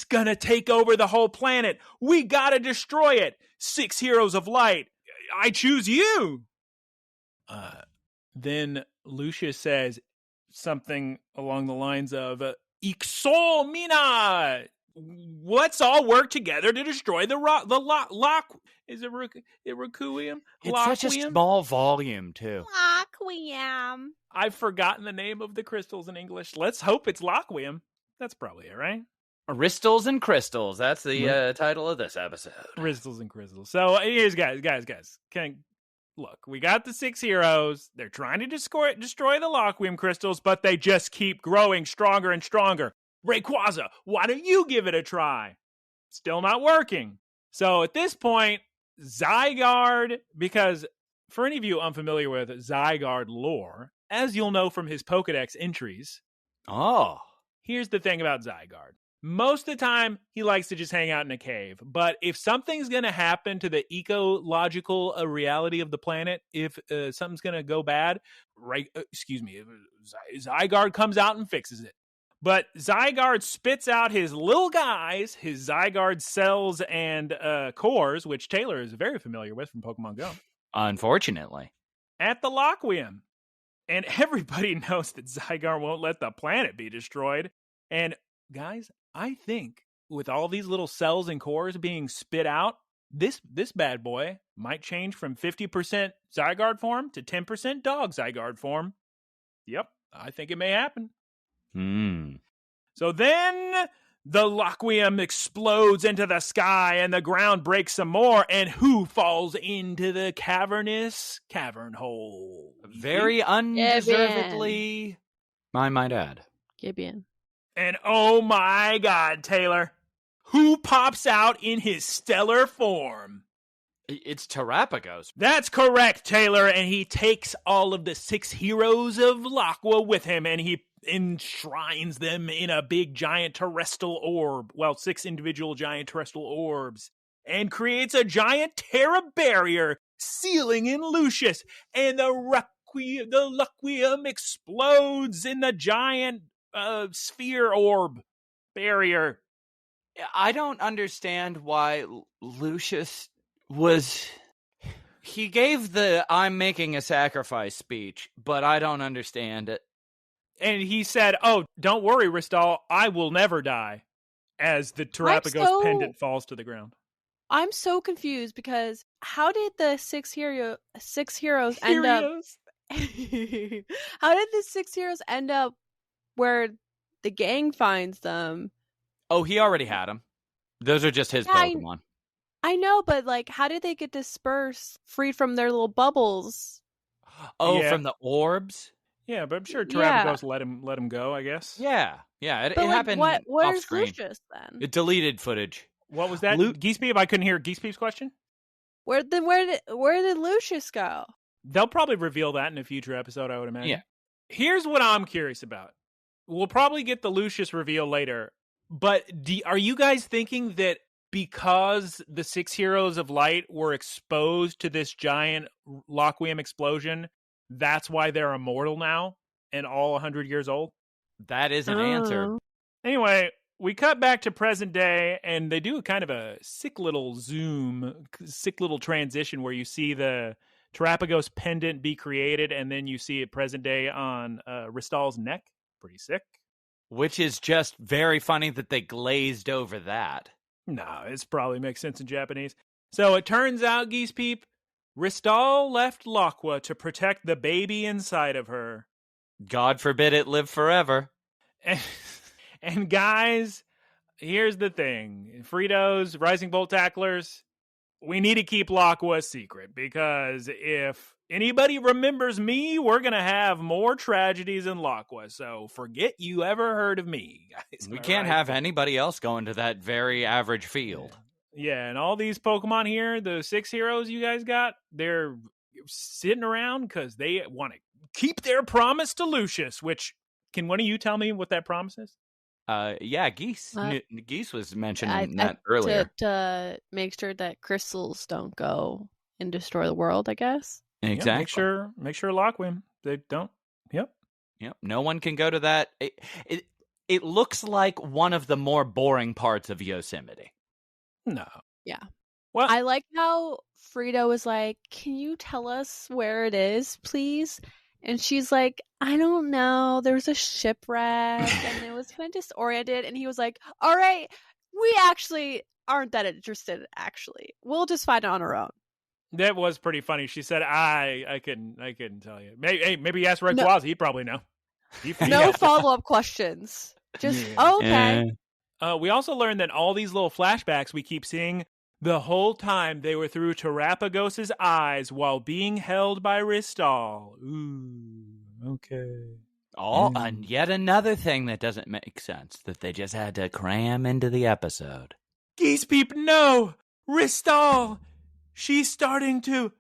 gonna take over the whole planet. We gotta destroy it. 6 heroes of light. I choose you. Then Lucius says something along the lines of, Ixol Mina! Let's all work together to destroy the lock. Is it Requiem? It's such a small volume, too. Lockwium. I've forgotten the name of the crystals in English. Let's hope it's Lockwium. That's probably it, right? Ristles and Crystals. That's the title of this episode. Ristles and Crystals. So here's guys. Look, we got the 6 heroes. They're trying to destroy the Lockwium crystals, but they just keep growing stronger and stronger. Rayquaza, why don't you give it a try? Still not working. So at this point, Zygarde, because for any of you unfamiliar with Zygarde lore, as you'll know from his Pokedex entries, here's the thing about Zygarde. Most of the time, he likes to just hang out in a cave. But if something's going to happen to the ecological reality of the planet, if something's going to go bad, Zygarde comes out and fixes it. But Zygarde spits out his little guys, his Zygarde cells and cores, which Taylor is very familiar with from Pokemon Go. Unfortunately. At the Lockwium. And everybody knows that Zygarde won't let the planet be destroyed. And guys, I think with all these little cells and cores being spit out, this bad boy might change from 50% Zygarde form to 10% dog Zygarde form. Yep, I think it may happen. So then the Lockwium explodes into the sky and the ground breaks some more. And who falls into the cavern hole? Very undeservedly, I might add. Gibeon. And oh my God, Taylor, who pops out in his stellar form? It's Terapagos. That's correct, Taylor. And he takes all of the 6 heroes of Lockwa with him, and he enshrines them in a big giant terrestrial orb. Well, 6 individual giant terrestrial orbs. And creates a giant Terra barrier sealing in Lucius. And the Lockwium explodes in the giant sphere orb barrier. I don't understand why Lucius he gave the "I'm making a sacrifice" speech, but I don't understand it. And he said, "Oh, don't worry, Ristal, I will never die," as the Terapagos pendant falls to the ground. I'm so confused because how did the 6 heroes end up How did the 6 heroes end up where the gang finds them? Oh, he already had them. Those are just his Pokemon. I know, but like, how did they get dispersed, freed from their little bubbles? Oh, from the orbs? Yeah, but I'm sure Terapagos let him go, I guess. Yeah. It happened where's off-screen. Lucius then? It deleted footage. What was that? Geese Peep? I couldn't hear Geese Peep's question. Where did Lucius go? They'll probably reveal that in a future episode, I would imagine. Yeah. Here's what I'm curious about. We'll probably get the Lucius reveal later, but are you guys thinking that because the 6 heroes of light were exposed to this giant Lockweem explosion, that's why they're immortal now and all 100 years old? That is an answer. Anyway, we cut back to present day, and they do kind of a sick little transition where you see the Terapagos pendant be created, and then you see it present day on Ristal's neck. Pretty sick. Which is just very funny that they glazed over that. No, it probably makes sense in Japanese. So it turns out, Geese Peep, Ristal left Laqua to protect the baby inside of her. God forbid it live forever. And guys, here's the thing. Fritos, Rising Bolt Tacklers, we need to keep Laqua a secret, because if anybody remembers me, we're going to have more tragedies in Laqua. So forget you ever heard of me, guys. We can't have anybody else going to that very average field. Yeah, and all these Pokemon here, the 6 heroes you guys got, they're sitting around because they want to keep their promise to Lucius, which, can one of you tell me what that promise is? Yeah, Geese. Geese was mentioning that earlier. To make sure that crystals don't go and destroy the world, I guess. Exactly. Yeah, make sure Lockweem, they don't. Yep. No one can go to that. It looks like one of the more boring parts of Yosemite. No. Yeah. Well, I like how Frito was like, "Can you tell us where it is, please?" And she's like, "I don't know. There's a shipwreck and it was kind of disoriented." And he was like, "All right, we actually aren't that interested, actually. We'll just find it on our own." That was pretty funny. She said, I couldn't tell you. Maybe ask Rayquaza. He'd probably know. No follow-up questions. Just, okay. We also learned that all these little flashbacks we keep seeing, the whole time they were through Terapagos' eyes while being held by Ristal. Ooh, okay. And yet another thing that doesn't make sense, that they just had to cram into the episode. Geese Peep, no! Ristal! She's starting to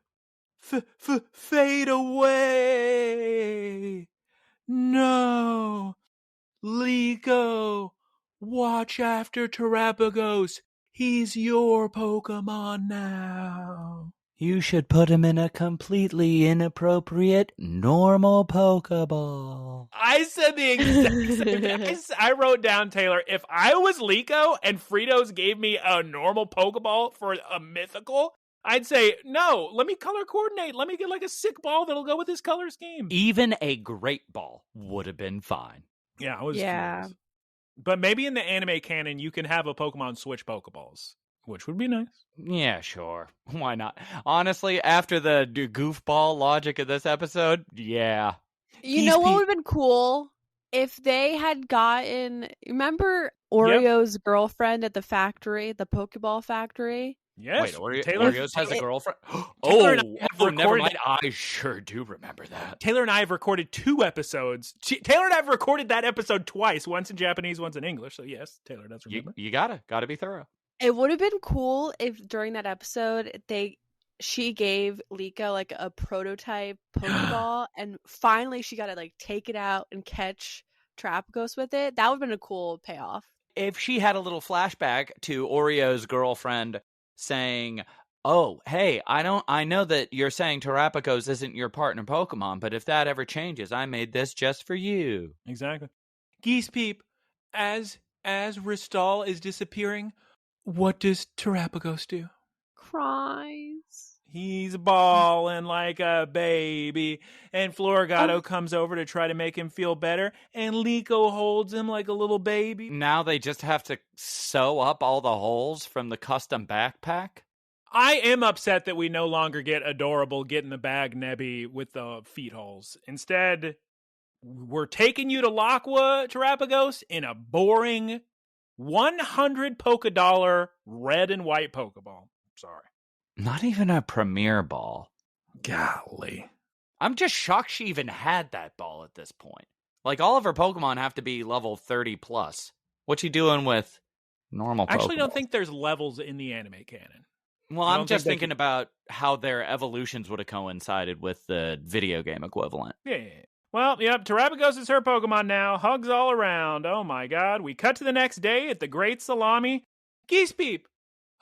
fade away. No. Liko, watch after Terapagos. He's your Pokemon now. You should put him in a completely inappropriate normal Pokeball. I said the exact same thing. I wrote down, Taylor, if I was Liko and Fritos gave me a normal Pokeball for a mythical, I'd say, no, let me color coordinate. Let me get like a sick ball that'll go with this color scheme. Even a great ball would have been fine. Yeah, I was curious. But maybe in the anime canon, you can have a Pokemon switch Pokeballs, which would be nice. Yeah, sure. Why not? Honestly, after the goofball logic of this episode, yeah. You know what would have been cool? If they had gotten... Remember Oreo's girlfriend at the factory, the Pokeball factory? Yes. Wait, Taylor Oreos has a girlfriend? Never mind. I sure do remember that. Taylor and I have recorded 2 episodes. Taylor and I have recorded that episode twice, once in Japanese, once in English. So yes, Taylor does remember. You gotta be thorough. It would have been cool if during that episode she gave Liko like a prototype Pokeball, and finally she got to like take it out and catch Terapagos with it. That would have been a cool payoff. If she had a little flashback to Oreo's girlfriend saying, "Oh, hey, I know that you're saying Terapagos isn't your partner Pokemon, but if that ever changes, I made this just for you." Exactly. Geese Peep, as Ristal is disappearing, what does Terapagos do? Cries. He's bawling like a baby, and Floragato comes over to try to make him feel better, and Liko holds him like a little baby. Now they just have to sew up all the holes from the custom backpack? I am upset that we no longer get adorable get in the bag Nebby with the feet holes. Instead, we're taking you to Lockwood, Terapagos, in a boring 100 polka dollar red and white Pokeball. Sorry. Not even a premier ball. Golly. I'm just shocked she even had that ball at this point. Like, all of her Pokemon have to be level 30 plus. What's she doing with normal Pokemon? I actually don't think there's levels in the anime canon. Well, I'm just thinking about how their evolutions would have coincided with the video game equivalent. Yeah. Well, yep, Terapagos is her Pokemon now. Hugs all around. Oh my god. We cut to the next day at the Great Salami. Geese Peep,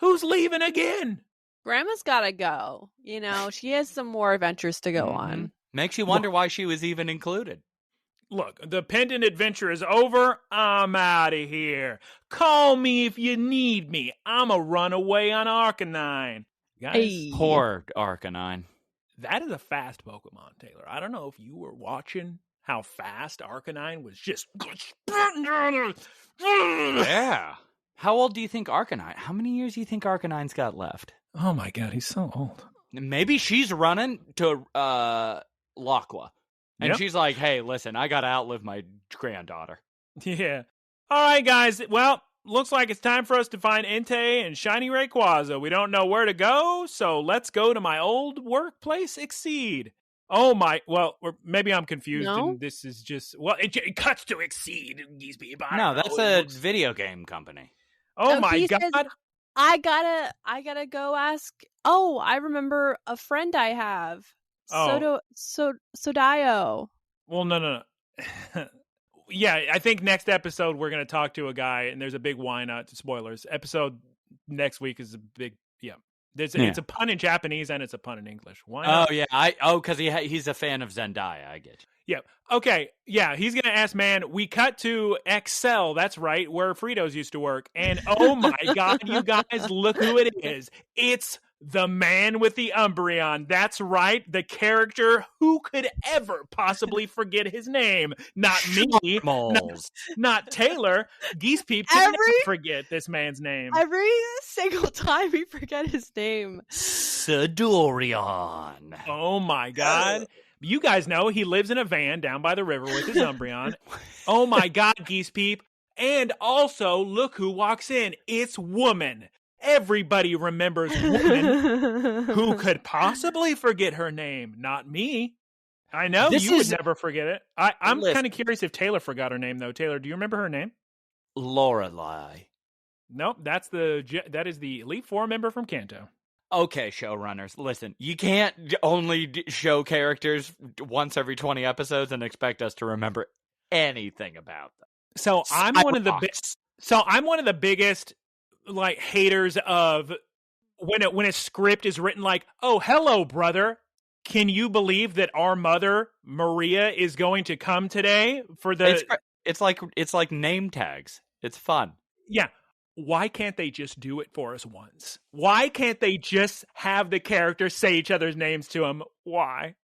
who's leaving again? Grandma's gotta go. You know, she has some more adventures to go on. Makes you wonder why she was even included. Look, the pendant adventure is over. I'm out of here. Call me if you need me. I'm a runaway on Arcanine. Guys, poor Arcanine. That is a fast Pokemon, Taylor. I don't know if you were watching how fast Arcanine was just sprinting down her. Yeah. How old do you think Arcanine? How many years do you think Arcanine's got left? Oh my god, he's so old. Maybe she's running to Lockwood. And she's like, hey, listen, I got to outlive my granddaughter. Yeah. All right, guys. Well, looks like it's time for us to find Entei and Shiny Rayquaza. We don't know where to go, so let's go to my old workplace, Exceed. Oh, my. Well, or maybe I'm confused. No? And this is just. Well, it cuts to Exceed. No, that's a video game company. Oh, my God. Says, I gotta go ask. Oh, I remember a friend I have. Sodayo. Well, no. Yeah, I think next episode we're going to talk to a guy, and there's a big why not. Spoilers. Episode next week is a big, It's a pun in Japanese and it's a pun in English. Why not? Oh, yeah. Because he's a fan of Zendaya, I get you. Yeah. Okay. Yeah, he's going to ask, man, we cut to Excel. That's right, where Fritos used to work. And oh my God, you guys, look who it is. It's the man with the Umbreon. That's right. The character who could ever possibly forget his name. Not me. Not Taylor. Geese Peep can never forget this man's name. Every single time we forget his name. Sidorion. Oh my God. You guys know he lives in a van down by the river with his Umbreon. Oh my God, Geese Peep. And also, look who walks in. It's Woman. Everybody remembers Woman. Who could possibly forget her name? Not me. I know you would never forget it. I'm kind of curious if Taylor forgot her name, though. Taylor, do you remember her name? Lorelei. Nope, that is the Elite Four member from Kanto. Okay, showrunners, listen. You can't only show characters once every 20 episodes and expect us to remember anything about them. So I'm one of the biggest like haters of when a script is written like, oh, hello, brother. Can you believe that our mother, Maria, is going to come today for the... It's like name tags. It's fun. Yeah. Why can't they just do it for us once? Why can't they just have the characters say each other's names to them? Why?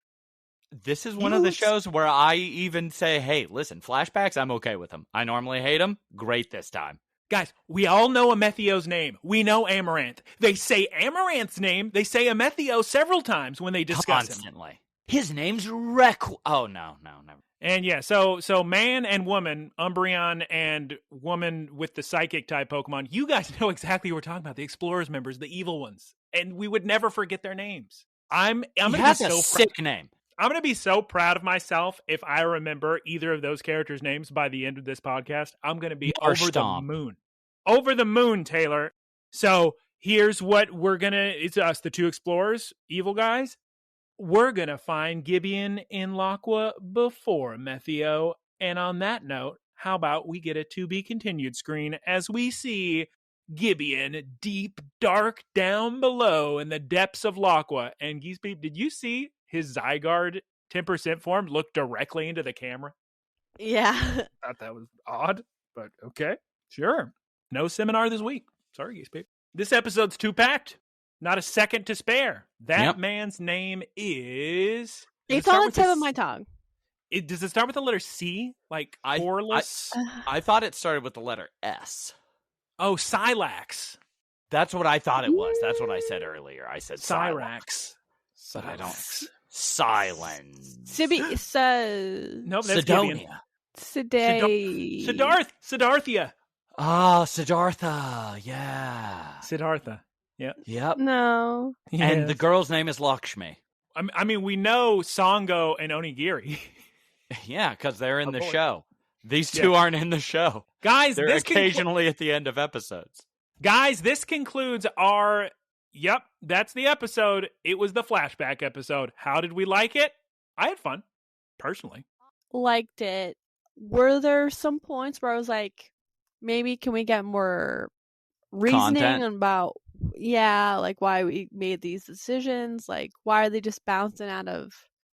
This is one of the shows where I even say, hey, listen, flashbacks, I'm okay with them. I normally hate them. Great this time. Guys, we all know Amethio's name. We know Amaranth. They say Amaranth's name. They say Amethio several times when they discuss Constantly. Him. His name's Oh, no, never. And yeah, so man and woman, Umbreon and woman with the psychic type Pokemon, you guys know exactly what we're talking about. The Explorers members, the evil ones. And we would never forget their names. I'm going to be so sick name. I'm going to be so proud of myself if I remember either of those characters' names by the end of this podcast. I'm going to be over the moon. Over the moon, Taylor. So here's what it's us, the two explorers, evil guys. We're going to find Gibeon in Lockwood before Methio. And on that note, how about we get a to be continued screen as we see Gibeon deep, dark down below in the depths of Lockwood. And Geese Peep, did you see his Zygarde 10% form look directly into the camera? Yeah. I thought that was odd, but okay. Sure. No seminar this week. Sorry, Geese Peep. This episode's too packed. Not a second to spare. That man's name is... It's on the tip of my tongue. Does it start with the letter C? Like Corliss? I thought it started with the letter S. Oh, Silax. That's what I thought it was. That's what I said earlier. I said Cyrax. But I don't. Silence. Sibi says. Nope, that's Sidonia. Siddharthia. Ah, Siddhartha. Yeah. Siddhartha. Yep. Yep. No. And the girl's name is Lakshmi. I mean, we know Sango and Onigiri. Yeah, because they're in the show. These two aren't in the show. Guys, they're occasionally at the end of episodes. Guys, this concludes our... Yep, that's the episode. It was the flashback episode. How did we like it? I had fun, personally. Liked it. Were there some points where I was like, maybe can we get more reasoning about, like why we made these decisions? Like, why are they just bouncing out of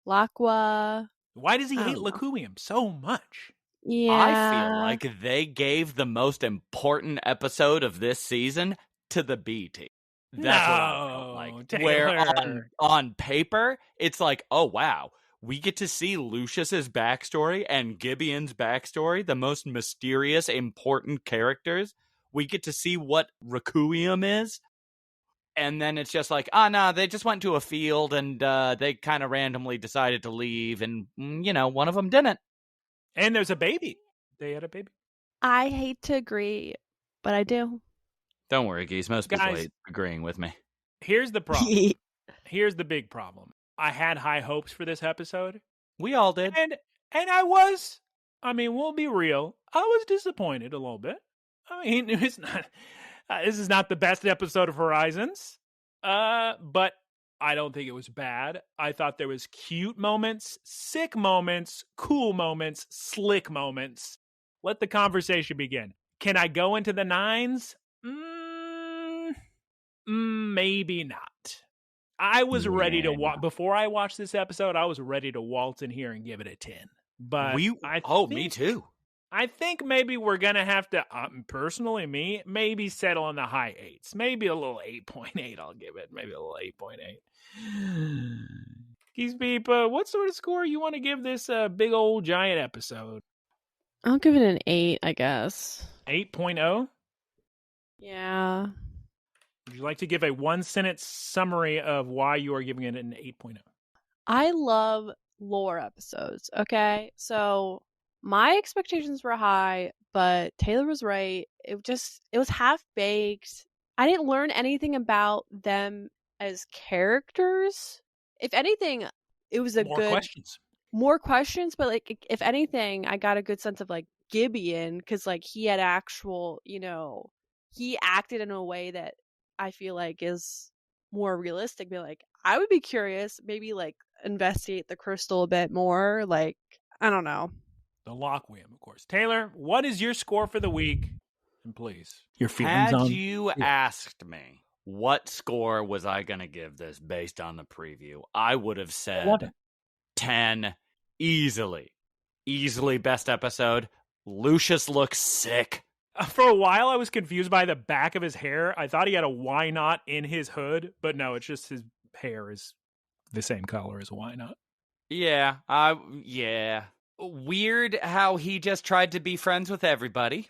Laqua? Why does he hate Lacumium so much? Yeah. I feel like they gave the most important episode of this season to the B team. That's what I felt like. Taylor. Where on paper, it's like, oh, wow. We get to see Lucius's backstory and Gibeon's backstory, the most mysterious, important characters. We get to see what Requiem is. And then it's just like, no, they just went to a field and they kind of randomly decided to leave. And, one of them didn't. And there's a baby. They had a baby. I hate to agree, but I do. Don't worry, Geese. Most people hate agreeing with me. Here's the problem. Here's the big problem. I had high hopes for this episode. We all did. And we'll be real. I was disappointed a little bit. I mean, it's not... this is not the best episode of Horizons. But I don't think it was bad. I thought there was cute moments, sick moments, cool moments, slick moments. Let the conversation begin. Can I go into the 9s? Maybe not. I was ready to before I watched this episode, I was ready to waltz in here and give it a 10. But me too. I think maybe we're going to have to, personally, maybe settle on the high 8s. Maybe a little 8.8 I'll give it. Maybe a little 8.8. Geese Beep, what sort of score you want to give this big old giant episode? I'll give it an 8, I guess. 8.0? Yeah. Would you like to give a one-sentence summary of why you are giving it an 8.0? I love lore episodes, okay? So my expectations were high, but Taylor was right. It was half-baked. I didn't learn anything about them as characters. If anything, it was more questions, but like if anything, I got a good sense of like Gibeon, because like he had actual, he acted in a way that I feel like is more realistic. Be like, I would be curious, maybe like investigate the crystal a bit more. Like, I don't know. The Lockwiam, of course. Taylor, what is your score for the week? And please, your feelings on... Had you asked me what score was I going to give this based on the preview, I would have said 10 easily. Easily best episode. Lucius looks sick. For a while, I was confused by the back of his hair. I thought he had a why not in his hood, but no, it's just his hair is the same color as a why not. Yeah, yeah. Weird how he just tried to be friends with everybody.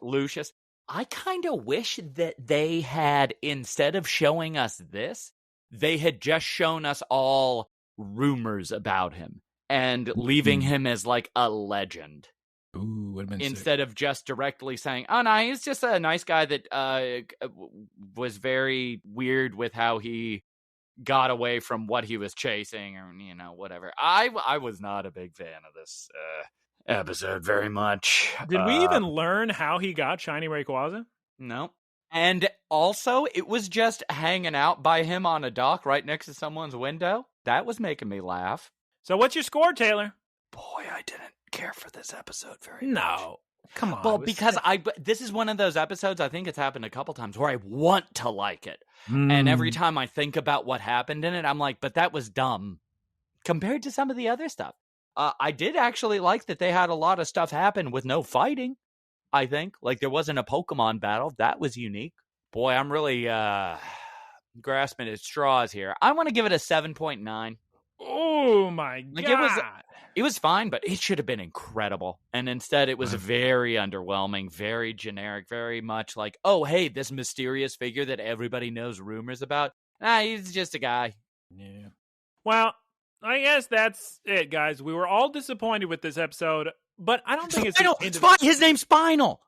Lucius. I kind of wish that they had, instead of showing us this, they had just shown us all rumors about him and leaving him as like a legend. Ooh, would have been instead of just directly saying, oh, no, he's just a nice guy that was very weird with how he got away from what he was chasing or, whatever. I was not a big fan of this episode very much. Did we even learn how he got Shiny Rayquaza? No. And also, it was just hanging out by him on a dock right next to someone's window. That was making me laugh. So what's your score, Taylor? Boy, I didn't care for this episode very much. No. Come on. Well, because this is one of those episodes, I think it's happened a couple times, where I want to like it. And every time I think about what happened in it, I'm like, but that was dumb compared to some of the other stuff. I did actually like that they had a lot of stuff happen with no fighting, I think. Like, there wasn't a Pokemon battle. That was unique. Boy, I'm really grasping at straws here. I want to give it a 7.9. Oh my God. It was fine, but it should have been incredible. And instead it was very underwhelming, very generic, very much like, oh, hey, this mysterious figure that everybody knows rumors about. He's just a guy. Yeah. Well, I guess that's it, guys. We were all disappointed with this episode, but I don't think it's his name's Spinal.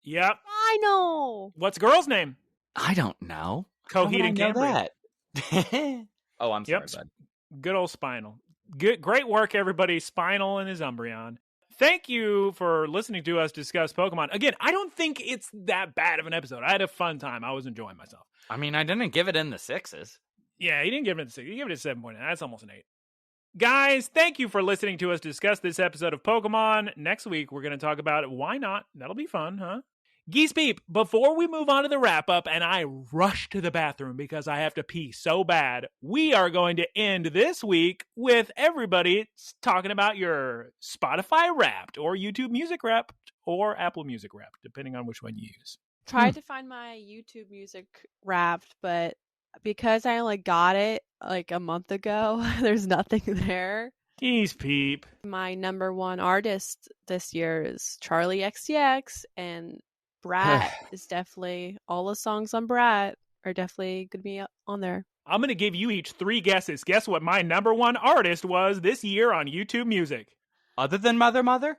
Yep. Spinal. What's the girl's name? I don't know. Coheed and Cambria. Oh, I'm sorry, bud. Good old Spinal. Great work, everybody. Spinal and his Umbreon. Thank you for listening to us discuss Pokemon. Again, I don't think it's that bad of an episode. I had a fun time. I was enjoying myself. I mean, I didn't give it in the 6s. Yeah, he didn't give it a 6. He gave it a 7.9. That's almost an 8. Guys, thank you for listening to us discuss this episode of Pokemon. Next week, we're going to talk about Why Not. That'll be fun, huh? Geese Peep, before we move on to the wrap-up, and I rush to the bathroom because I have to pee so bad, we are going to end this week with everybody talking about your Spotify Wrapped, or YouTube Music Wrapped, or Apple Music Wrapped, depending on which one you use. Tried to find my YouTube Music Wrapped, but because I only got it like a month ago, there's nothing there. Geese Peep. My number one artist this year is Charlie XCX, and Brat is definitely, all the songs on Brat are definitely going to be on there. I'm going to give you each 3 guesses. Guess what my number one artist was this year on YouTube Music? Other than Mother Mother?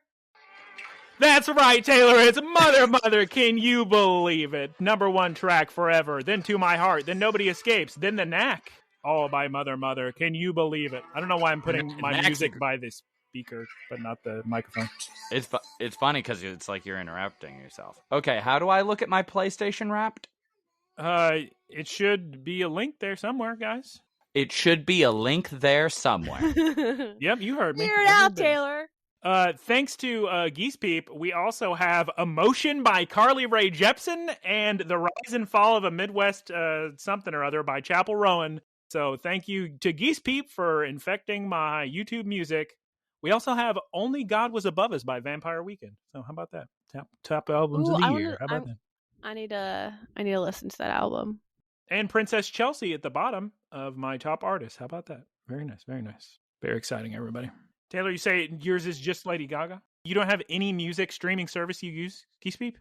That's right, Taylor. It's Mother Mother. Can you believe it? Number 1 track forever. Then To My Heart. Then Nobody Escapes. Then The Knack. All by Mother Mother. Can you believe it? I don't know why I'm putting my music by this speaker, but not the microphone. It's funny because it's like you're interrupting yourself. Okay, how do I look at my PlayStation Wrapped? It should be a link there somewhere, guys. It should be a link there somewhere. Yep, you heard me. Figure it out, Taylor. Thanks to Geese Peep, we also have Emotion by Carly Rae Jepsen and The Rise and Fall of a Midwest something or other by Chapel Rowan. So thank you to Geese Peep for infecting my YouTube music. We also have Only God Was Above Us by Vampire Weekend. So how about that? Top albums of the year. How about that? I need to listen to that album. And Princess Chelsea at the bottom of my top artists. How about that? Very nice, very nice. Very exciting, everybody. Taylor, you say yours is just Lady Gaga? You don't have any music streaming service you use, Geese Peep?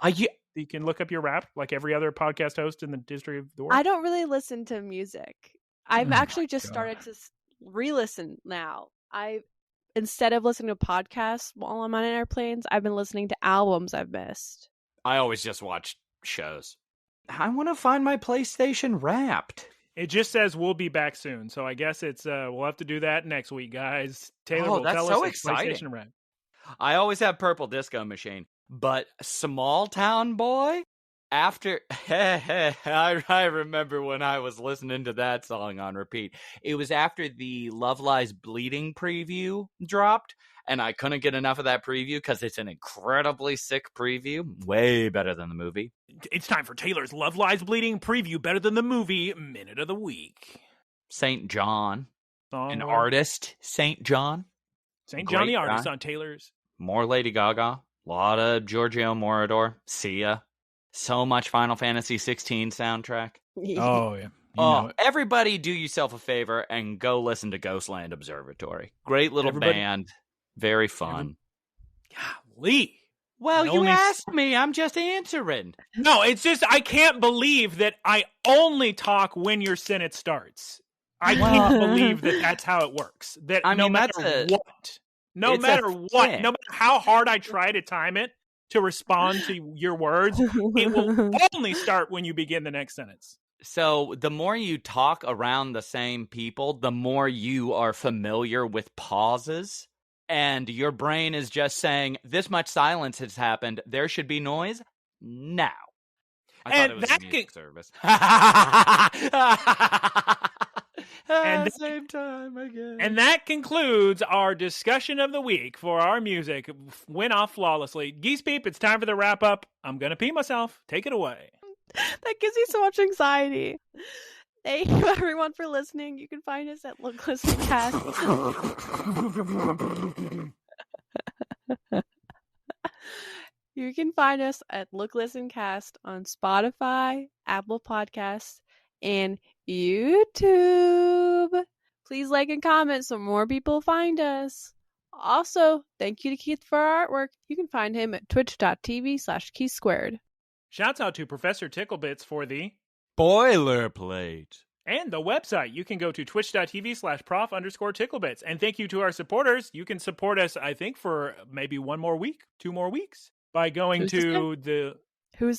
You can look up your rap like every other podcast host in the history of the world? I don't really listen to music. I've actually just started to re-listen now. Instead of listening to podcasts while I'm on airplanes, I've been listening to albums I've missed. I always just watch shows. I want to find my PlayStation Wrapped. It just says we'll be back soon, so I guess it's we'll have to do that next week, guys. Taylor will tell us it's PlayStation Wrapped. I always have Purple Disco Machine, but Small Town Boy? After I remember when I was listening to that song on repeat. It was after the Love Lies Bleeding preview dropped, and I couldn't get enough of that preview because it's an incredibly sick preview. Way better than the movie. It's time for Taylor's Love Lies Bleeding preview, better than the movie, Minute of the Week. St. John. An artist, St. John. St. John the artist on Taylor's. More Lady Gaga. A lot of Giorgio Moroder. Sia. So much Final Fantasy 16 soundtrack. Oh, yeah. Everybody do yourself a favor and go listen to Ghostland Observatory. Great little band. Very fun. Golly. Well, you asked me. I'm just answering. No, it's just I can't believe that I only talk when your sentence starts. I can't believe that that's how it works. That no matter what, no matter how hard I try to time it, to respond to your words, it will only start when you begin the next sentence. So the more you talk around the same people, the more you are familiar with pauses, and your brain is just saying, this much silence has happened, there should be noise now. I thought it was a music service. And same time again. And that concludes our discussion of the week for our music. Went off flawlessly. Geese Peep, it's time for the wrap up. I'm going to pee myself. Take it away. That gives me so much anxiety. Thank you, everyone, for listening. You can find us at Look, Listen, Cast. You can find us at Look, Listen, Cast on Spotify, Apple Podcasts, and YouTube. Please like and comment so more people find us. Also, thank you to Keith for our artwork. You can find him at twitch.tv/KeithSquared. Shouts out to Professor Ticklebits for the boilerplate. And the website. You can go to twitch.tv/prof_ticklebits. And thank you to our supporters. You can support us, I think, for maybe 1 more week, 2 more weeks, by going Who's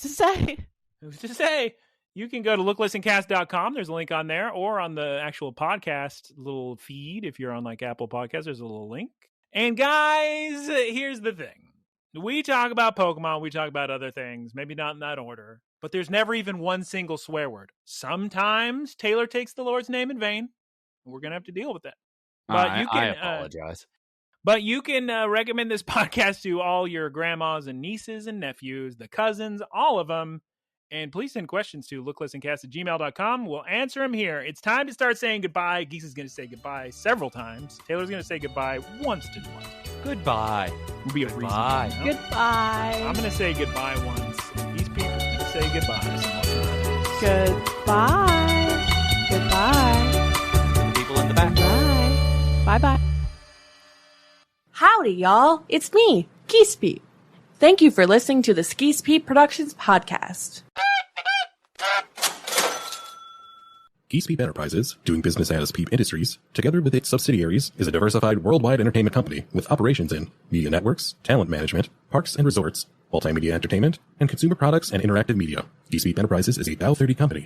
to say? You can go to looklistencast.com. There's a link on there, or on the actual podcast little feed. If you're on like Apple Podcasts, there's a little link. And guys, here's the thing. We talk about Pokemon. We talk about other things. Maybe not in that order. But there's never even one single swear word. Sometimes Taylor takes the Lord's name in vain. We're going to have to deal with that. But I apologize. But you can recommend this podcast to all your grandmas and nieces and nephews, the cousins, all of them. And please send questions to looklistencast@gmail.com. We'll answer them here. It's time to start saying goodbye. Geese is going to say goodbye several times. Taylor's going to say goodbye once to twice. Goodbye. Will be a goodbye. Reason, you know? Goodbye. I'm going to say goodbye once. These people are going to say goodbye. Goodbye. Goodbye. The people in the back. Bye. Bye-bye. Howdy, y'all. It's me, Geese Pete. Thank you for listening to the Geese Pete Productions podcast. Geese Peep Enterprises, doing business as Peep Industries, together with its subsidiaries, is a diversified worldwide entertainment company with operations in media networks, talent management, parks and resorts, multimedia entertainment, and consumer products and interactive media. Geese Peep Enterprises is a Dow 30 company.